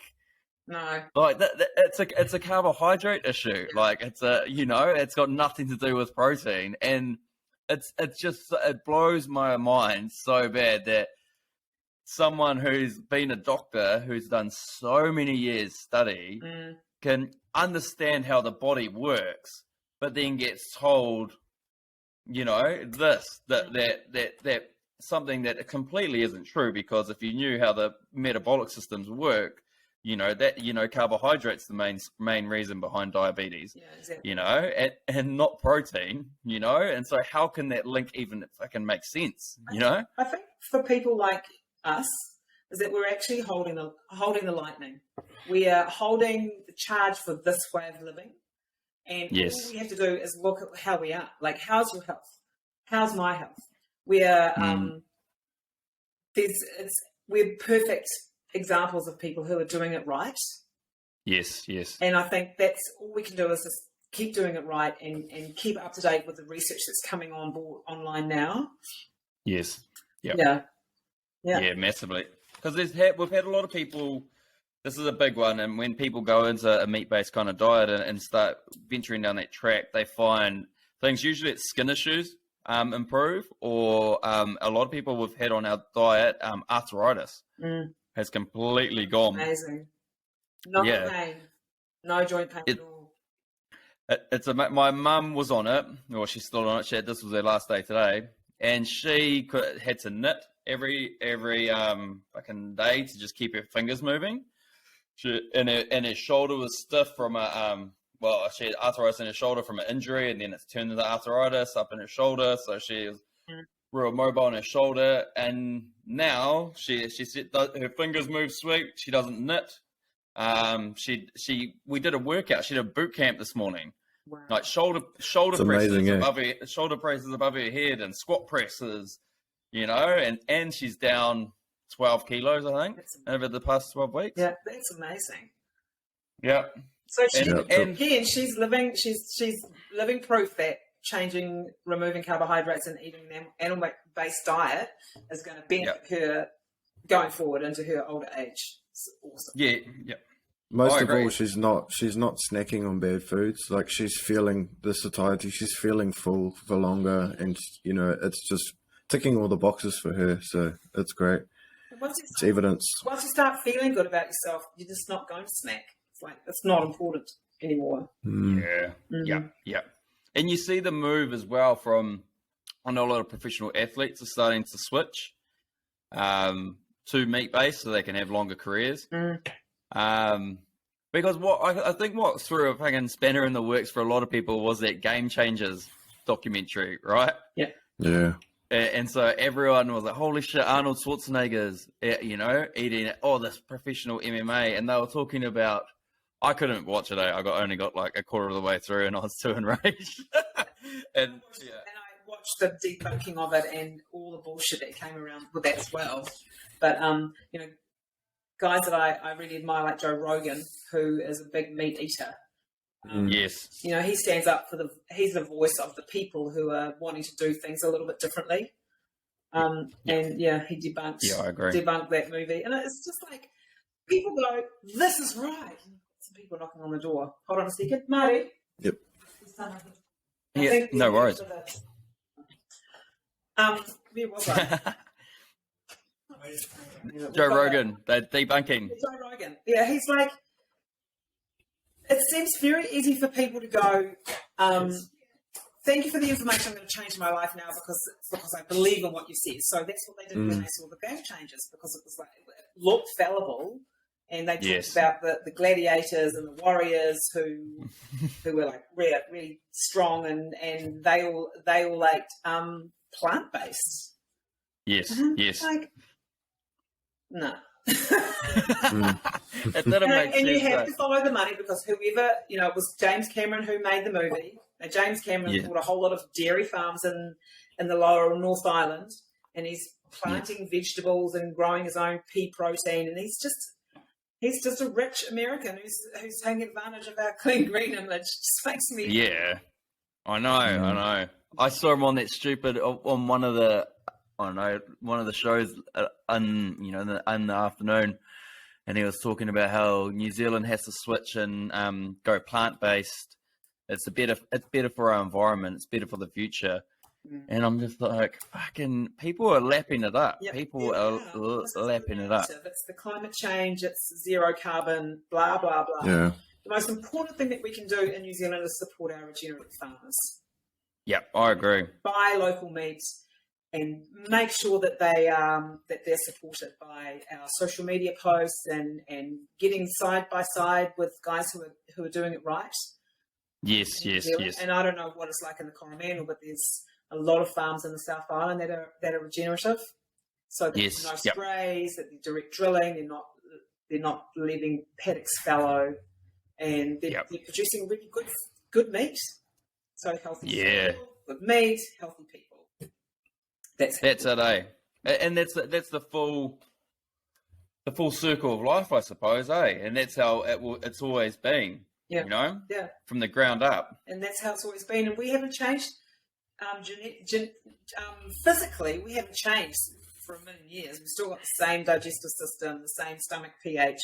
no, like it's a carbohydrate issue. Like it's it's got nothing to do with protein, and it blows my mind so bad that someone who's been a doctor who's done so many years study can understand how the body works, but then gets told, that something that completely isn't true, because if you knew how the metabolic systems work, carbohydrates the main reason behind diabetes, exactly. And not protein, and so how can that link even fucking make sense, I think for people like us is that we're actually holding the lightning. We are holding the charge for this way of living, and all we have to do is look at how we are. Like, how's your health? How's my health? We're perfect examples of people who are doing it right. Yes. And I think that's all we can do is just keep doing it right and keep up to date with the research that's coming on board online now. Yes. Yeah, massively. Because we've had a lot of people. This is a big one, and when people go into a meat-based kind of diet and start venturing down that track, they find things. Usually, it's skin issues improve, or a lot of people we've had on our diet, arthritis has completely gone. Amazing. No pain, no joint pain at all. My mum was on it, or she's still on it. This was her last day today, and she had to knit every fucking day to just keep her fingers moving. And her shoulder was stiff from she had arthritis in her shoulder from an injury, and then it's turned into arthritis up in her shoulder. So she was real mobile in her shoulder, and now she said her fingers move sweet. She doesn't knit. We did a workout. She did a boot camp this morning. Wow. Like shoulder presses above her, shoulder presses above her head, and squat presses. And she's down 12 kilos, I think, over the past 12 weeks. Yeah, that's amazing. Yeah. So she's living proof that removing carbohydrates and eating an animal-based diet is going to benefit her going forward into her older age. It's awesome. Yeah. Most of all, she's not snacking on bad foods. Like, she's feeling the satiety. She's feeling full for longer, and it's just ticking all the boxes for her. So it's great. It's evidence. Once you start feeling good about yourself, you're just not going to snack. It's like, it's not important anymore. Yeah. And you see the move as well from, I know a lot of professional athletes are starting to switch to meat-based so they can have longer careers. But Because I think what threw a fucking spanner in the works for a lot of people was that Game Changers documentary, right? Yeah. Yeah. And so everyone was like, holy shit, Arnold Schwarzenegger's, eating this professional MMA. And they were talking about, I couldn't watch it. I only got like a quarter of the way through and I was too enraged. and I watched the debunking of it and all the bullshit that came around with that as well. But, guys that I really admire, like Joe Rogan, who is a big meat eater. Yes. He stands up he's the voice of the people who are wanting to do things a little bit differently. And he debunked that movie. And it's just like, people go, this is right. Some people knocking on the door. Hold on a second. Marty. Yep. Yeah, no worries. Where was I? Joe Rogan, they're debunking. Joe Rogan. Yeah, he's like, it seems very easy for people to go, thank you for the information, I'm going to change my life now because I believe in what you said. So that's what they did when they saw the Game Changers, because it was like, it looked fallible, and they talked about the gladiators and the warriors who were like really strong, and they all ate plant-based. Yes, yes. Like, no. It didn't make sense. And you have to follow the money, because whoever, it was James Cameron who made the movie. Now, James Cameron bought a whole lot of dairy farms in the lower North Island, and he's planting vegetables and growing his own pea protein, and he's just a rich American who's taking advantage of our clean green image. It just makes me... Yeah, I know. I saw him on that stupid, on one of the... I don't know, one of the shows in the afternoon, and he was talking about how New Zealand has to switch and go plant-based. It's better for our environment. It's better for the future. And I'm just like, fucking, people are lapping it up. Yep. People are lapping it up. It's the climate change. It's zero carbon. Blah blah blah. Yeah. The most important thing that we can do in New Zealand is support our regenerative farmers. Yep, I agree. Buy local meat, and make sure that they're supported by our social media posts and getting side by side with guys who are doing it right. Yes. And I don't know what it's like in the Coromandel, but there's a lot of farms in the South Island that are regenerative. So there's no sprays, that they're direct drilling, they're not leaving paddocks fallow, and they're producing really good meat. So healthy soil, good meat, healthy people. That's it, eh? And that's the full circle of life, I suppose, eh? And that's how it's always been. Yeah. From the ground up. And that's how it's always been. And we haven't changed physically. We haven't changed for a million years. We've still got the same digestive system, the same stomach pH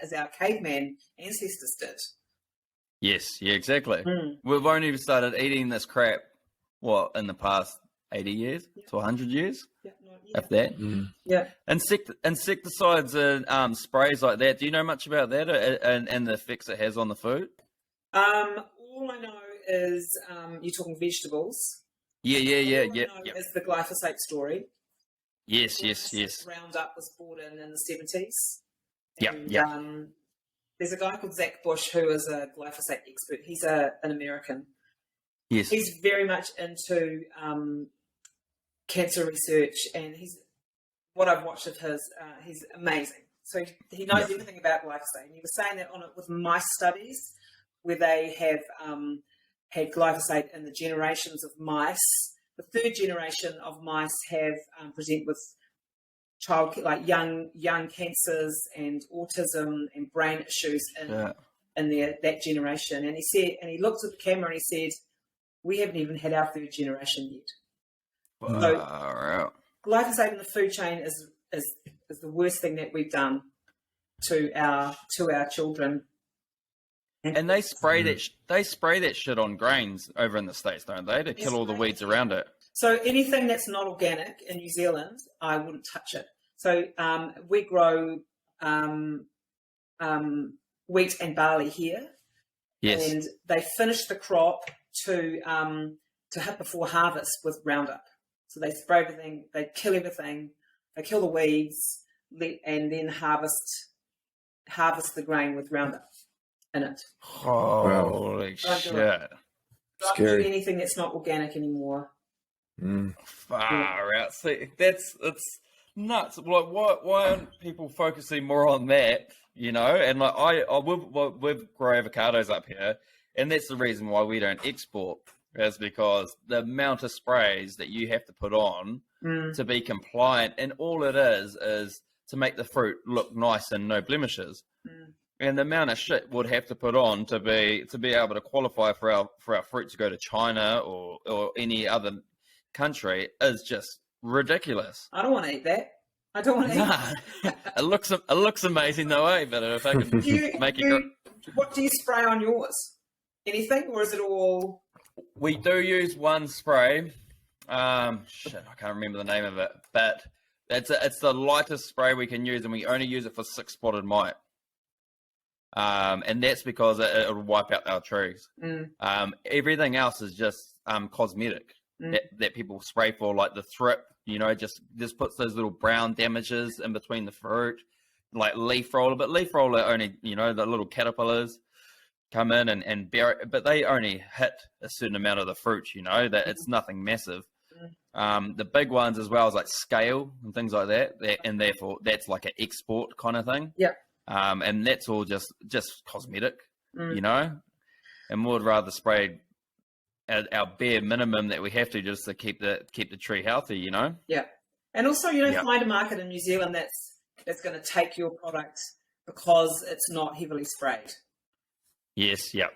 as our caveman ancestors did. Yes, yeah, exactly. We've only started eating this crap, in the past 80 years to 100 years? If that. Yeah. Insecticides and sprays like that, do you know much about that and the effects it has on the food? All I know is you're talking vegetables. Yeah. Is the glyphosate story. Yes. Roundup was brought in the 70s. Yeah. There's a guy called Zach Bush who is a glyphosate expert. He's an American. Yes. He's very much into cancer research, and what I've watched of his, he's amazing. So he knows everything about glyphosate. And he was saying that on it with mice studies, where they have had glyphosate in the generations of mice. The third generation of mice have present with young cancers and autism and brain issues in that generation. And he looked at the camera and he said, "We haven't even had our third generation yet." So glyphosate in the food chain is the worst thing that we've done to our children. And they spray that shit on grains over in the States, don't they, to kill all the weeds around it? So anything that's not organic in New Zealand, I wouldn't touch it. So we grow wheat and barley here. Yes. And they finish the crop to hit before harvest with Roundup. So they spray everything, they kill everything, they kill the weeds, and then harvest the grain with Roundup. in it. Holy Don't do shit. it. Don't Scary. eat anything that's not organic anymore. Far out. See, it's nuts. Like, why aren't people focusing more on that? You know, and like we've grow avocados up here, and that's the reason why we don't export, is because the amount of sprays that you have to put on to be compliant, and all it is to make the fruit look nice and no blemishes. And the amount of shit would have to put on to be able to qualify for our fruit to go to China or any other country is just ridiculous. I don't want to eat that. I don't want to eat It looks amazing though, eh? But if I can make it. What do you spray on yours? Anything, or is it all? We do use one spray. Shit, I can't remember the name of it, but it's the lightest spray we can use, and we only use it for 6-spotted mite. And that's because it'll wipe out our trees. Everything else is just cosmetic that people spray for, like the thrip. You know, just puts those little brown damages in between the fruit, like leaf roller. But leaf roller only, you know, the little caterpillars come in and bear it, but they only hit a certain amount of the fruit. You know, that it's nothing massive. The big ones as well is like scale and things like that, and therefore that's like an export kind of thing. Yeah. And that's all just cosmetic, you know, and we would rather spray our bare minimum that we have to just to keep the tree healthy, you know. Yeah, and also find a market in New Zealand that's going to take your product because it's not heavily sprayed. Yes, yeah,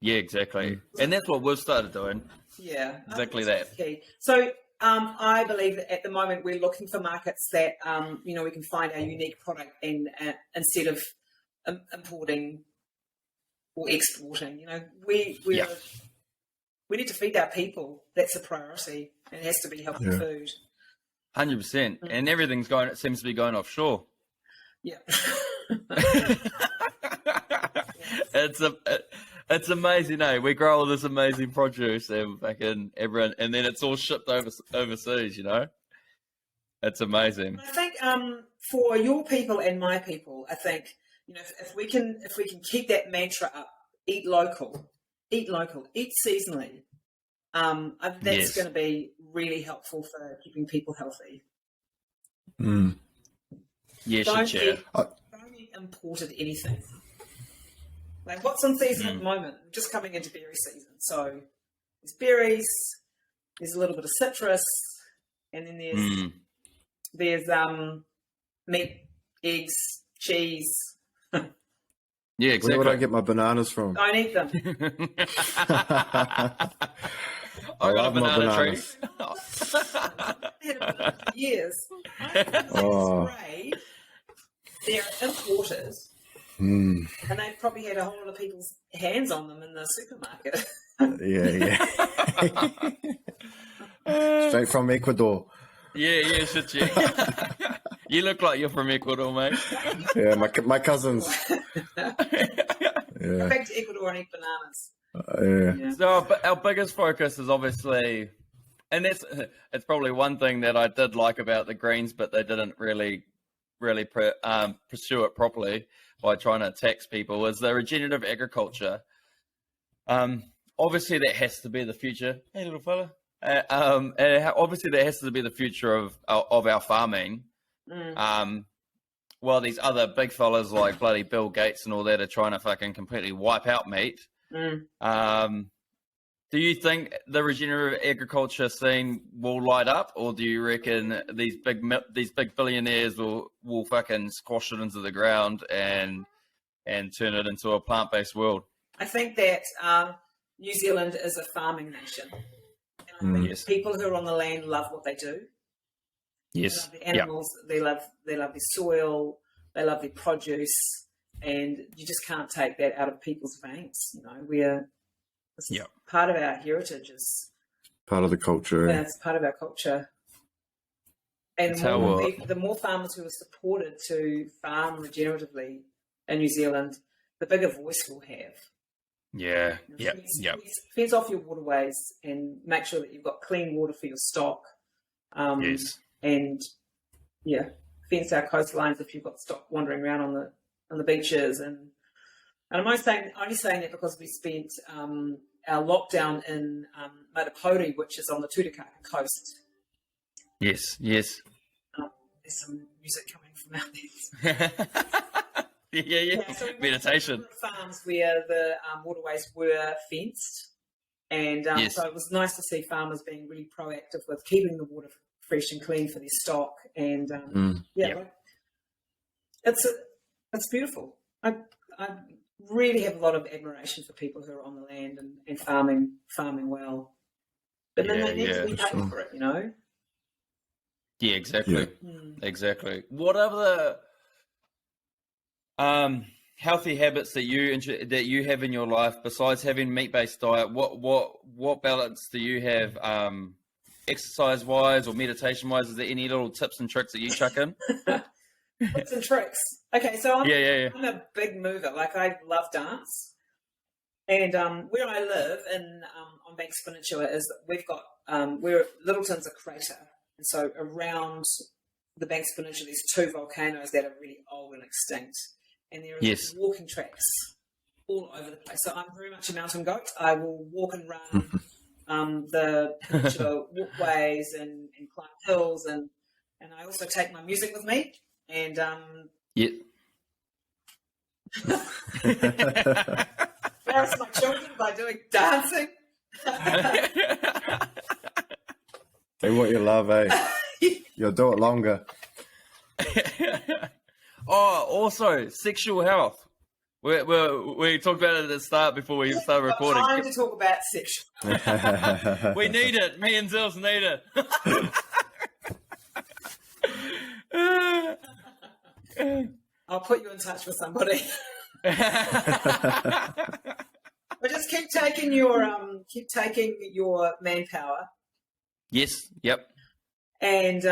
exactly, and that's what we've started doing. Yeah, exactly that. Key. So I believe that at the moment we're looking for markets that we can find our unique product and instead of importing or exporting. You know, we need to feed our people. That's a priority, and it has to be healthy food. 100%, and everything's going. It seems to be going offshore. Yeah. It's amazing, eh? We grow all this amazing produce and fucking everyone, and then it's all shipped overseas. You know, it's amazing. I think for your people and my people, I think if we can keep that mantra up, eat local, eat seasonally. That's going to be really helpful for keeping people healthy. Yes, don't eat imported anything. Like what's on season at the moment? We're just coming into berry season, so there's berries, there's a little bit of citrus, and then there's meat, eggs, cheese. Yeah, exactly. Where would I get my bananas from? Don't eat them. I love my bananas. Years. Spray. They're imported. And they've probably had a whole lot of people's hands on them in the supermarket. Yeah. Straight from Ecuador. Yeah, shit, yeah. You look like you're from Ecuador, mate. Yeah, my cousins. Go back to Ecuador and eat bananas. Yeah. So our biggest focus is obviously, and it's probably one thing that I did like about the Greens, but they didn't really pursue it properly by trying to tax people, is the regenerative agriculture. Obviously that has to be the future. Hey, little fella. Obviously that has to be the future of our farming. While these other big fellas like bloody Bill Gates and all that are trying to fucking completely wipe out meat. Do you think the regenerative agriculture scene will light up, or do you reckon these big billionaires will fucking squash it into the ground and turn it into a plant-based world? I think that New Zealand is a farming nation. And I think people who are on the land love what they do. Yes. They love the animals. They love their soil. They love their produce, and you just can't take that out of people's veins. You know, it's part of our heritage. Is part of the culture. Yeah, it's part of our culture. And the more farmers who are supported to farm regeneratively in New Zealand, the bigger voice we'll have. Yeah, Fence off your waterways and make sure that you've got clean water for your stock. And fence our coastlines if you've got stock wandering around on the beaches, and And I'm only saying that because we spent our lockdown in Matapoti, which is on the Tutukaka coast. Yes. There's some music coming from out there. Yeah. So we Meditation. went to farms where the waterways were fenced, and Yes. so it was nice to see farmers being really proactive with keeping the water fresh and clean for their stock. And it's beautiful. I really have a lot of admiration for people who are on the land and farming well, but then they need to be paid for it, you know. Yeah, exactly. Exactly. What are the healthy habits that you have in your life besides having meat-based diet? What balance do you have, exercise-wise or meditation-wise? Is there any little tips and tricks that you chuck in? Tips and tricks. Okay, so I'm a big mover. Like, I love dance, and where I live on Banks Peninsula is we've got Littleton's a crater. And so around the Banks Peninsula, there's 2 volcanoes that are really old and extinct. And there are walking tracks all over the place. So I'm very much a mountain goat. I will walk and run the peninsula walkways and climb hills. And I also take my music with me. And embarrass my children by doing dancing. Do what you love, eh? You'll do it longer. Oh, also sexual health. We talked about it at the start before we started recording. Time to talk about sexual. We need it. Me and Zills need it. I'll put you in touch with somebody. But just keep taking your manpower. Yes. Yep. And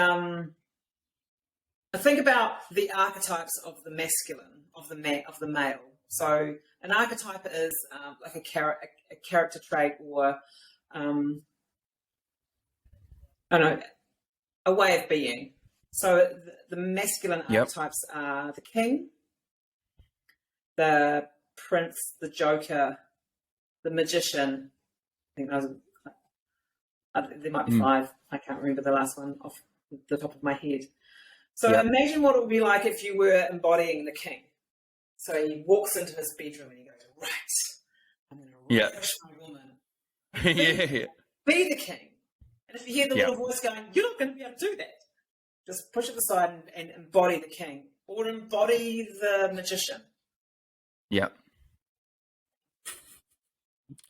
I think about the archetypes of the masculine, of the male. So an archetype is like a character trait, or a way of being. So the masculine archetypes are the king, the prince, the joker, the magician. I think those there might be 5. I can't remember the last one off the top of my head. So imagine what it would be like if you were embodying the king. So he walks into his bedroom and he goes, right, I'm going to refresh my woman. Be the king. And if you hear the little voice going, you're not going to be able to do that, just push it aside and embody the king, or embody the magician. Yeah.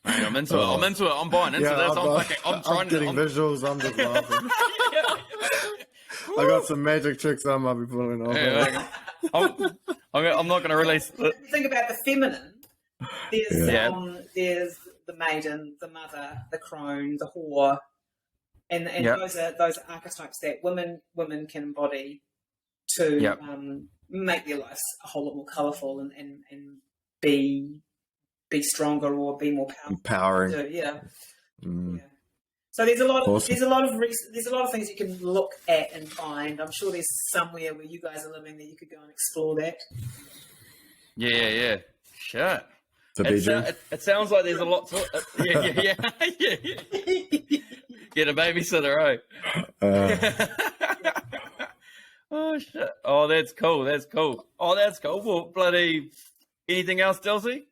I'm into it. I'm into it. I'm buying into this. I'm getting visuals. I'm just laughing. I got some magic tricks I might be pulling off. Yeah, I'm not going to release it. If you think about the feminine, there's the maiden, the mother, the crone, the whore, and those are archetypes that women can embody to make their lives a whole lot more colourful and be stronger or be more powerful. Empowering. Yeah. So there's a lot of things you can look at and find. I'm sure there's somewhere where you guys are living that you could go and explore that. Yeah. Shit. It sounds like there's a lot to yeah. Get a babysitter, eh? Oh shit! Oh, that's cool. Oh, that's cool. Well, bloody. Anything else, Delcy?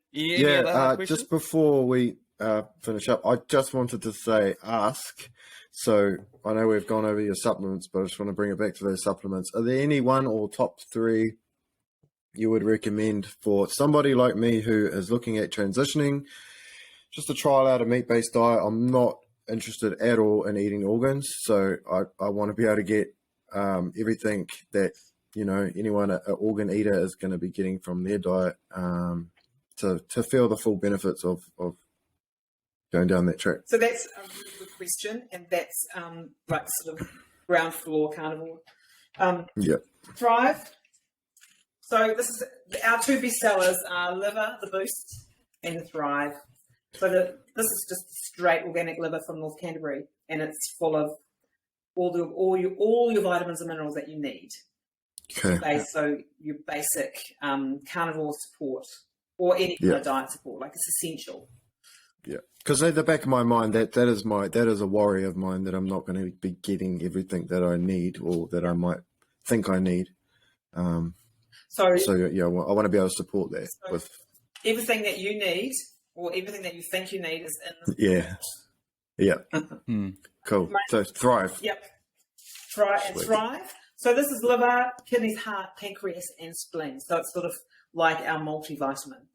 Just before we finish up, I just wanted to ask. So I know we've gone over your supplements, but I just want to bring it back to those supplements. Are there any 1 or top 3 you would recommend for somebody like me who is looking at transitioning, just to trial out a meat-based diet? I'm not interested at all in eating organs, so I want to be able to get everything that anyone an organ eater is going to be getting from their diet to feel the full benefits of going down that track. So that's a really good question, and that's like sort of ground floor carnivore. Thrive. So this is our 2 bestsellers are Liver, the Boost, and the Thrive. So this is just straight organic liver from North Canterbury, and it's full of all your vitamins and minerals that you need. Okay. So your basic carnivore support, or any kind of diet support. Like, it's essential. Yeah, because at the back of my mind, that is a worry of mine, that I'm not going to be getting everything that I need or that I might think I need. So yeah, I want to be able to support that with everything that you need or everything that you think you need is in. Yeah. Cool. So thrive. Yep. Thrive. So this is liver, kidneys, heart, pancreas, and spleen. So it's sort of like our multivitamin.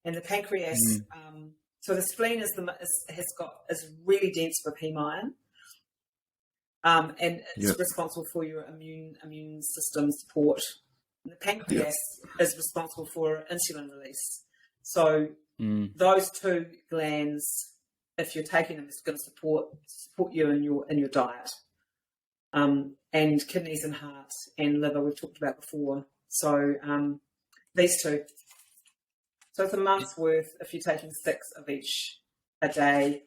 And the pancreas. So the spleen is really dense with heme iron, and it's responsible for your immune system support. And the pancreas is responsible for insulin release. So those two glands, if you're taking them, it's going to support you in your diet. And kidneys and heart and liver we've talked about before. So these two. So it's a month's worth if you're taking 6 of each a day.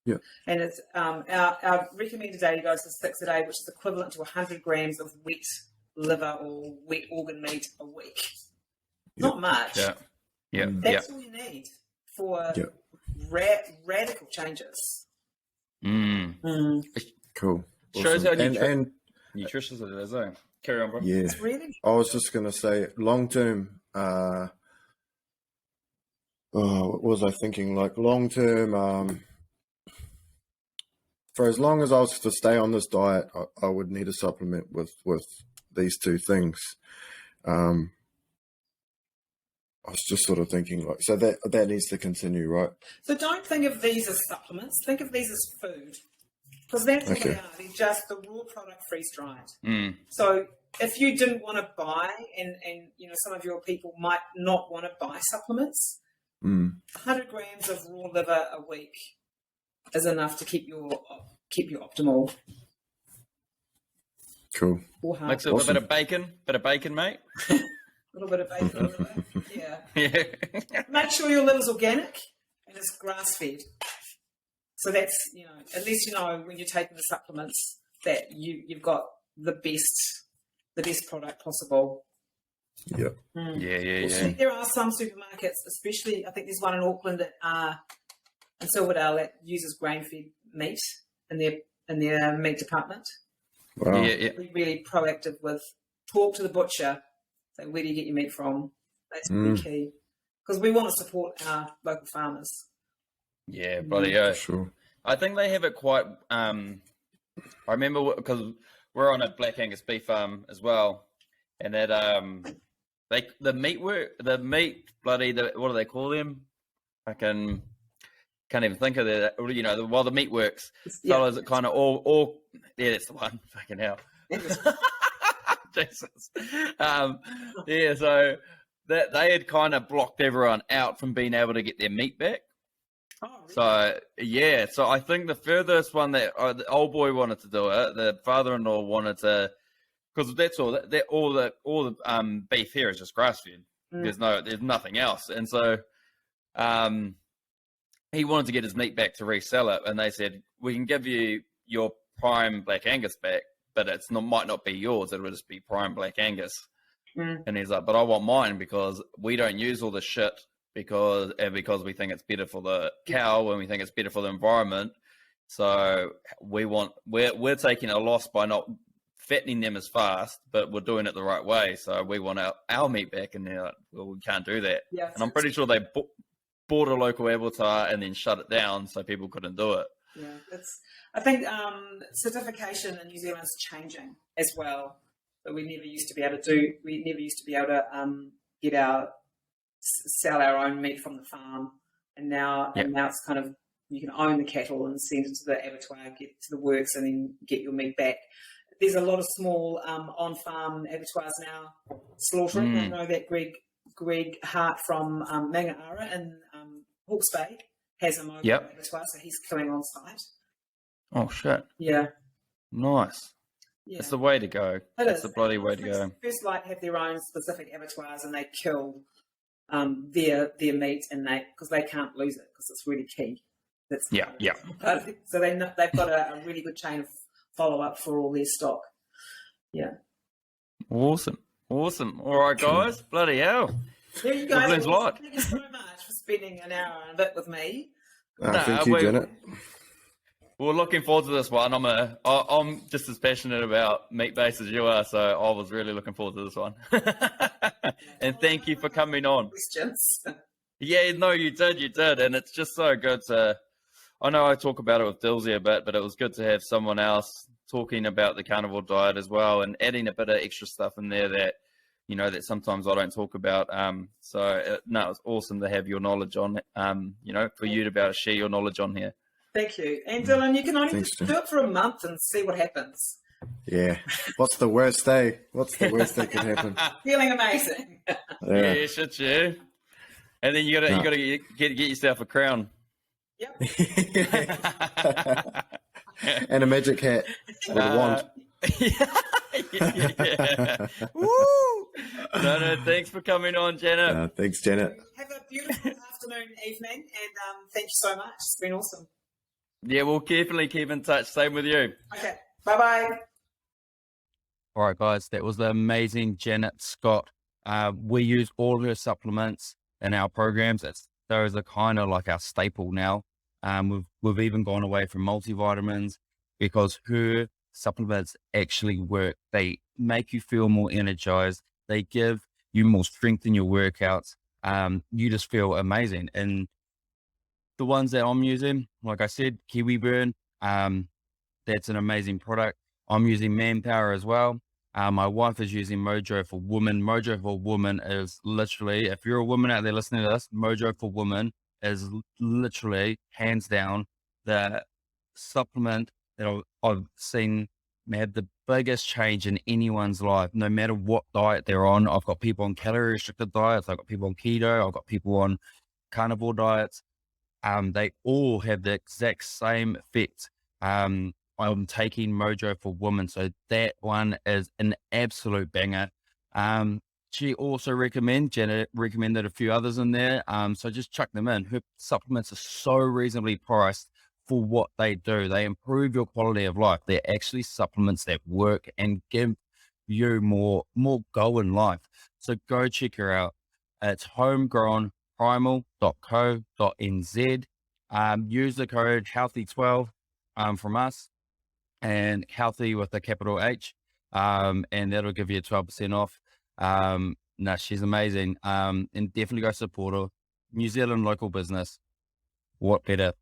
Yeah. And it's our recommended daily dose is 6 a day, which is equivalent to 100 grams of wet liver or wet organ meat a week. Not much. Yeah. That's all you need for radical changes. Cool. Shows awesome. how nutritious it is, eh? Carry on, bro. Yeah. It's really. I was just going to say, long term. What was I thinking? Like long term, for as long as I was to stay on this diet, I would need a supplement with these two things. I was just sort of thinking, like, so that needs to continue, right? So don't think of these as supplements. Think of these as food, because that's what they are. They're just the raw product freeze-dried. So if you didn't want to buy, and some of your people might not want to buy supplements, 100 grams of raw liver a week is enough to keep you optimal. Cool. Mix it with a bit of bacon, mate. A little bit of bacon, yeah. Make sure your liver's organic and it's grass-fed. So that's, at least when you're taking the supplements that you've got the best product possible. Yeah. Yeah. There are some supermarkets, especially I think there's one in Auckland in Silverdale that uses grain-fed meat in their meat department. Wow. Yeah. Be really proactive with talk to the butcher. Say, where do you get your meat from? That's really key, because we want to support our local farmers. Yeah, bloody yeah. Sure. I think they have it quite. I remember because we're on a Black Angus beef farm as well, and that the meat what do they call them? I can't even think of that. The meat works fellas that kind of all that's the one. Fucking hell. Jesus. So that they had kind of blocked everyone out from being able to get their meat back. Oh, really? So I think the furthest one that the old boy wanted to do it, the father-in-law wanted to, because that's all. All the beef here is just grass-fed. There's nothing else, and so he wanted to get his meat back to resell it, and they said we can give you your prime Black Angus back, but might not be yours. It would just be prime Black Angus. And he's like, but I want mine because we don't use all the shit because we think it's better for the cow and we think it's better for the environment. So we're taking a loss by not fattening them as fast, but we're doing it the right way. So we want our meat back, and they're like, well, we can't do that. Yeah, and I'm pretty sure they bought a local abattoir and then shut it down so people couldn't do it. Yeah, I think certification in New Zealand is changing as well. But we never used to be able to sell our own meat from the farm, and now it's kind of, you can own the cattle and send it to the abattoir, get to the works, and then get your meat back. There's a lot of small on-farm abattoirs now slaughtering. I know that Greg Hart from Manga'ara in Hawke's Bay has a mobile abattoir, so he's killing on site. Oh shit! Yeah, nice. Yeah. It's the way to go. It's the bloody way to go. First Light have their own specific abattoirs, and they kill their meat, and because they can't lose it because it's really key. So they've got a really good chain of follow up for all their stock. Yeah. Awesome. All right, guys. Bloody hell. There you go. Thanks a lot. Thank you so much for spending an hour and a bit with me. Thank you, Janet. We're looking forward to this one. I'm just as passionate about meat-based as you are, so I was really looking forward to this one. And thank you for coming on. Questions. Yeah, no, you did, and it's just so good to. I know I talk about it with Dilsey a bit, but it was good to have someone else talking about the carnivore diet as well, and adding a bit of extra stuff in there that, you know, that sometimes I don't talk about. So it's awesome to have your knowledge on, you know, for you to be able to share your knowledge on here. Thank you. And Dylan, you can only do it for a month and see what happens. Yeah. What's the worst day? What's the worst that could happen? Feeling amazing. Yeah, should you? And then you gotta get yourself a crown. Yep. And a magic hat with a wand. Yeah. Woo! No, thanks for coming on, Janet. Thanks, Janet. Have a beautiful afternoon, evening, and thank you so much. It's been awesome. Yeah, we'll definitely keep in touch. Same with you. Okay. Bye-bye. All right, guys, that was the amazing Janet Stott. We use all of her supplements in our programs. Those are kind of like our staple now. We've even gone away from multivitamins because her supplements actually work. They make you feel more energized. They give you more strength in your workouts. You just feel amazing. And the ones that I'm using, like I said, Kiwi Burn, that's an amazing product. I'm using Manpower as well. My wife is using Mojo for Women. Mojo for Women is literally, if you're a woman out there listening to this, Mojo for Women is literally, hands down, the supplement that I've seen have the biggest change in anyone's life, no matter what diet they're on. I've got people on calorie restricted diets. I've got people on keto. I've got people on carnivore diets. They all have the exact same effect. I'm taking Mojo for Women, so that one is an absolute banger. She also Janet recommended a few others in there, so just chuck them in. Her supplements are so reasonably priced for what they do. They improve your quality of life. They're actually supplements that work and give you more go in life. So go check her out. It's homegrownprimal.co.nz. Use the code healthy12 from us, and healthy with a capital H, and that'll give you 12% off. No, she's amazing. And definitely go support her. New Zealand local business. What better?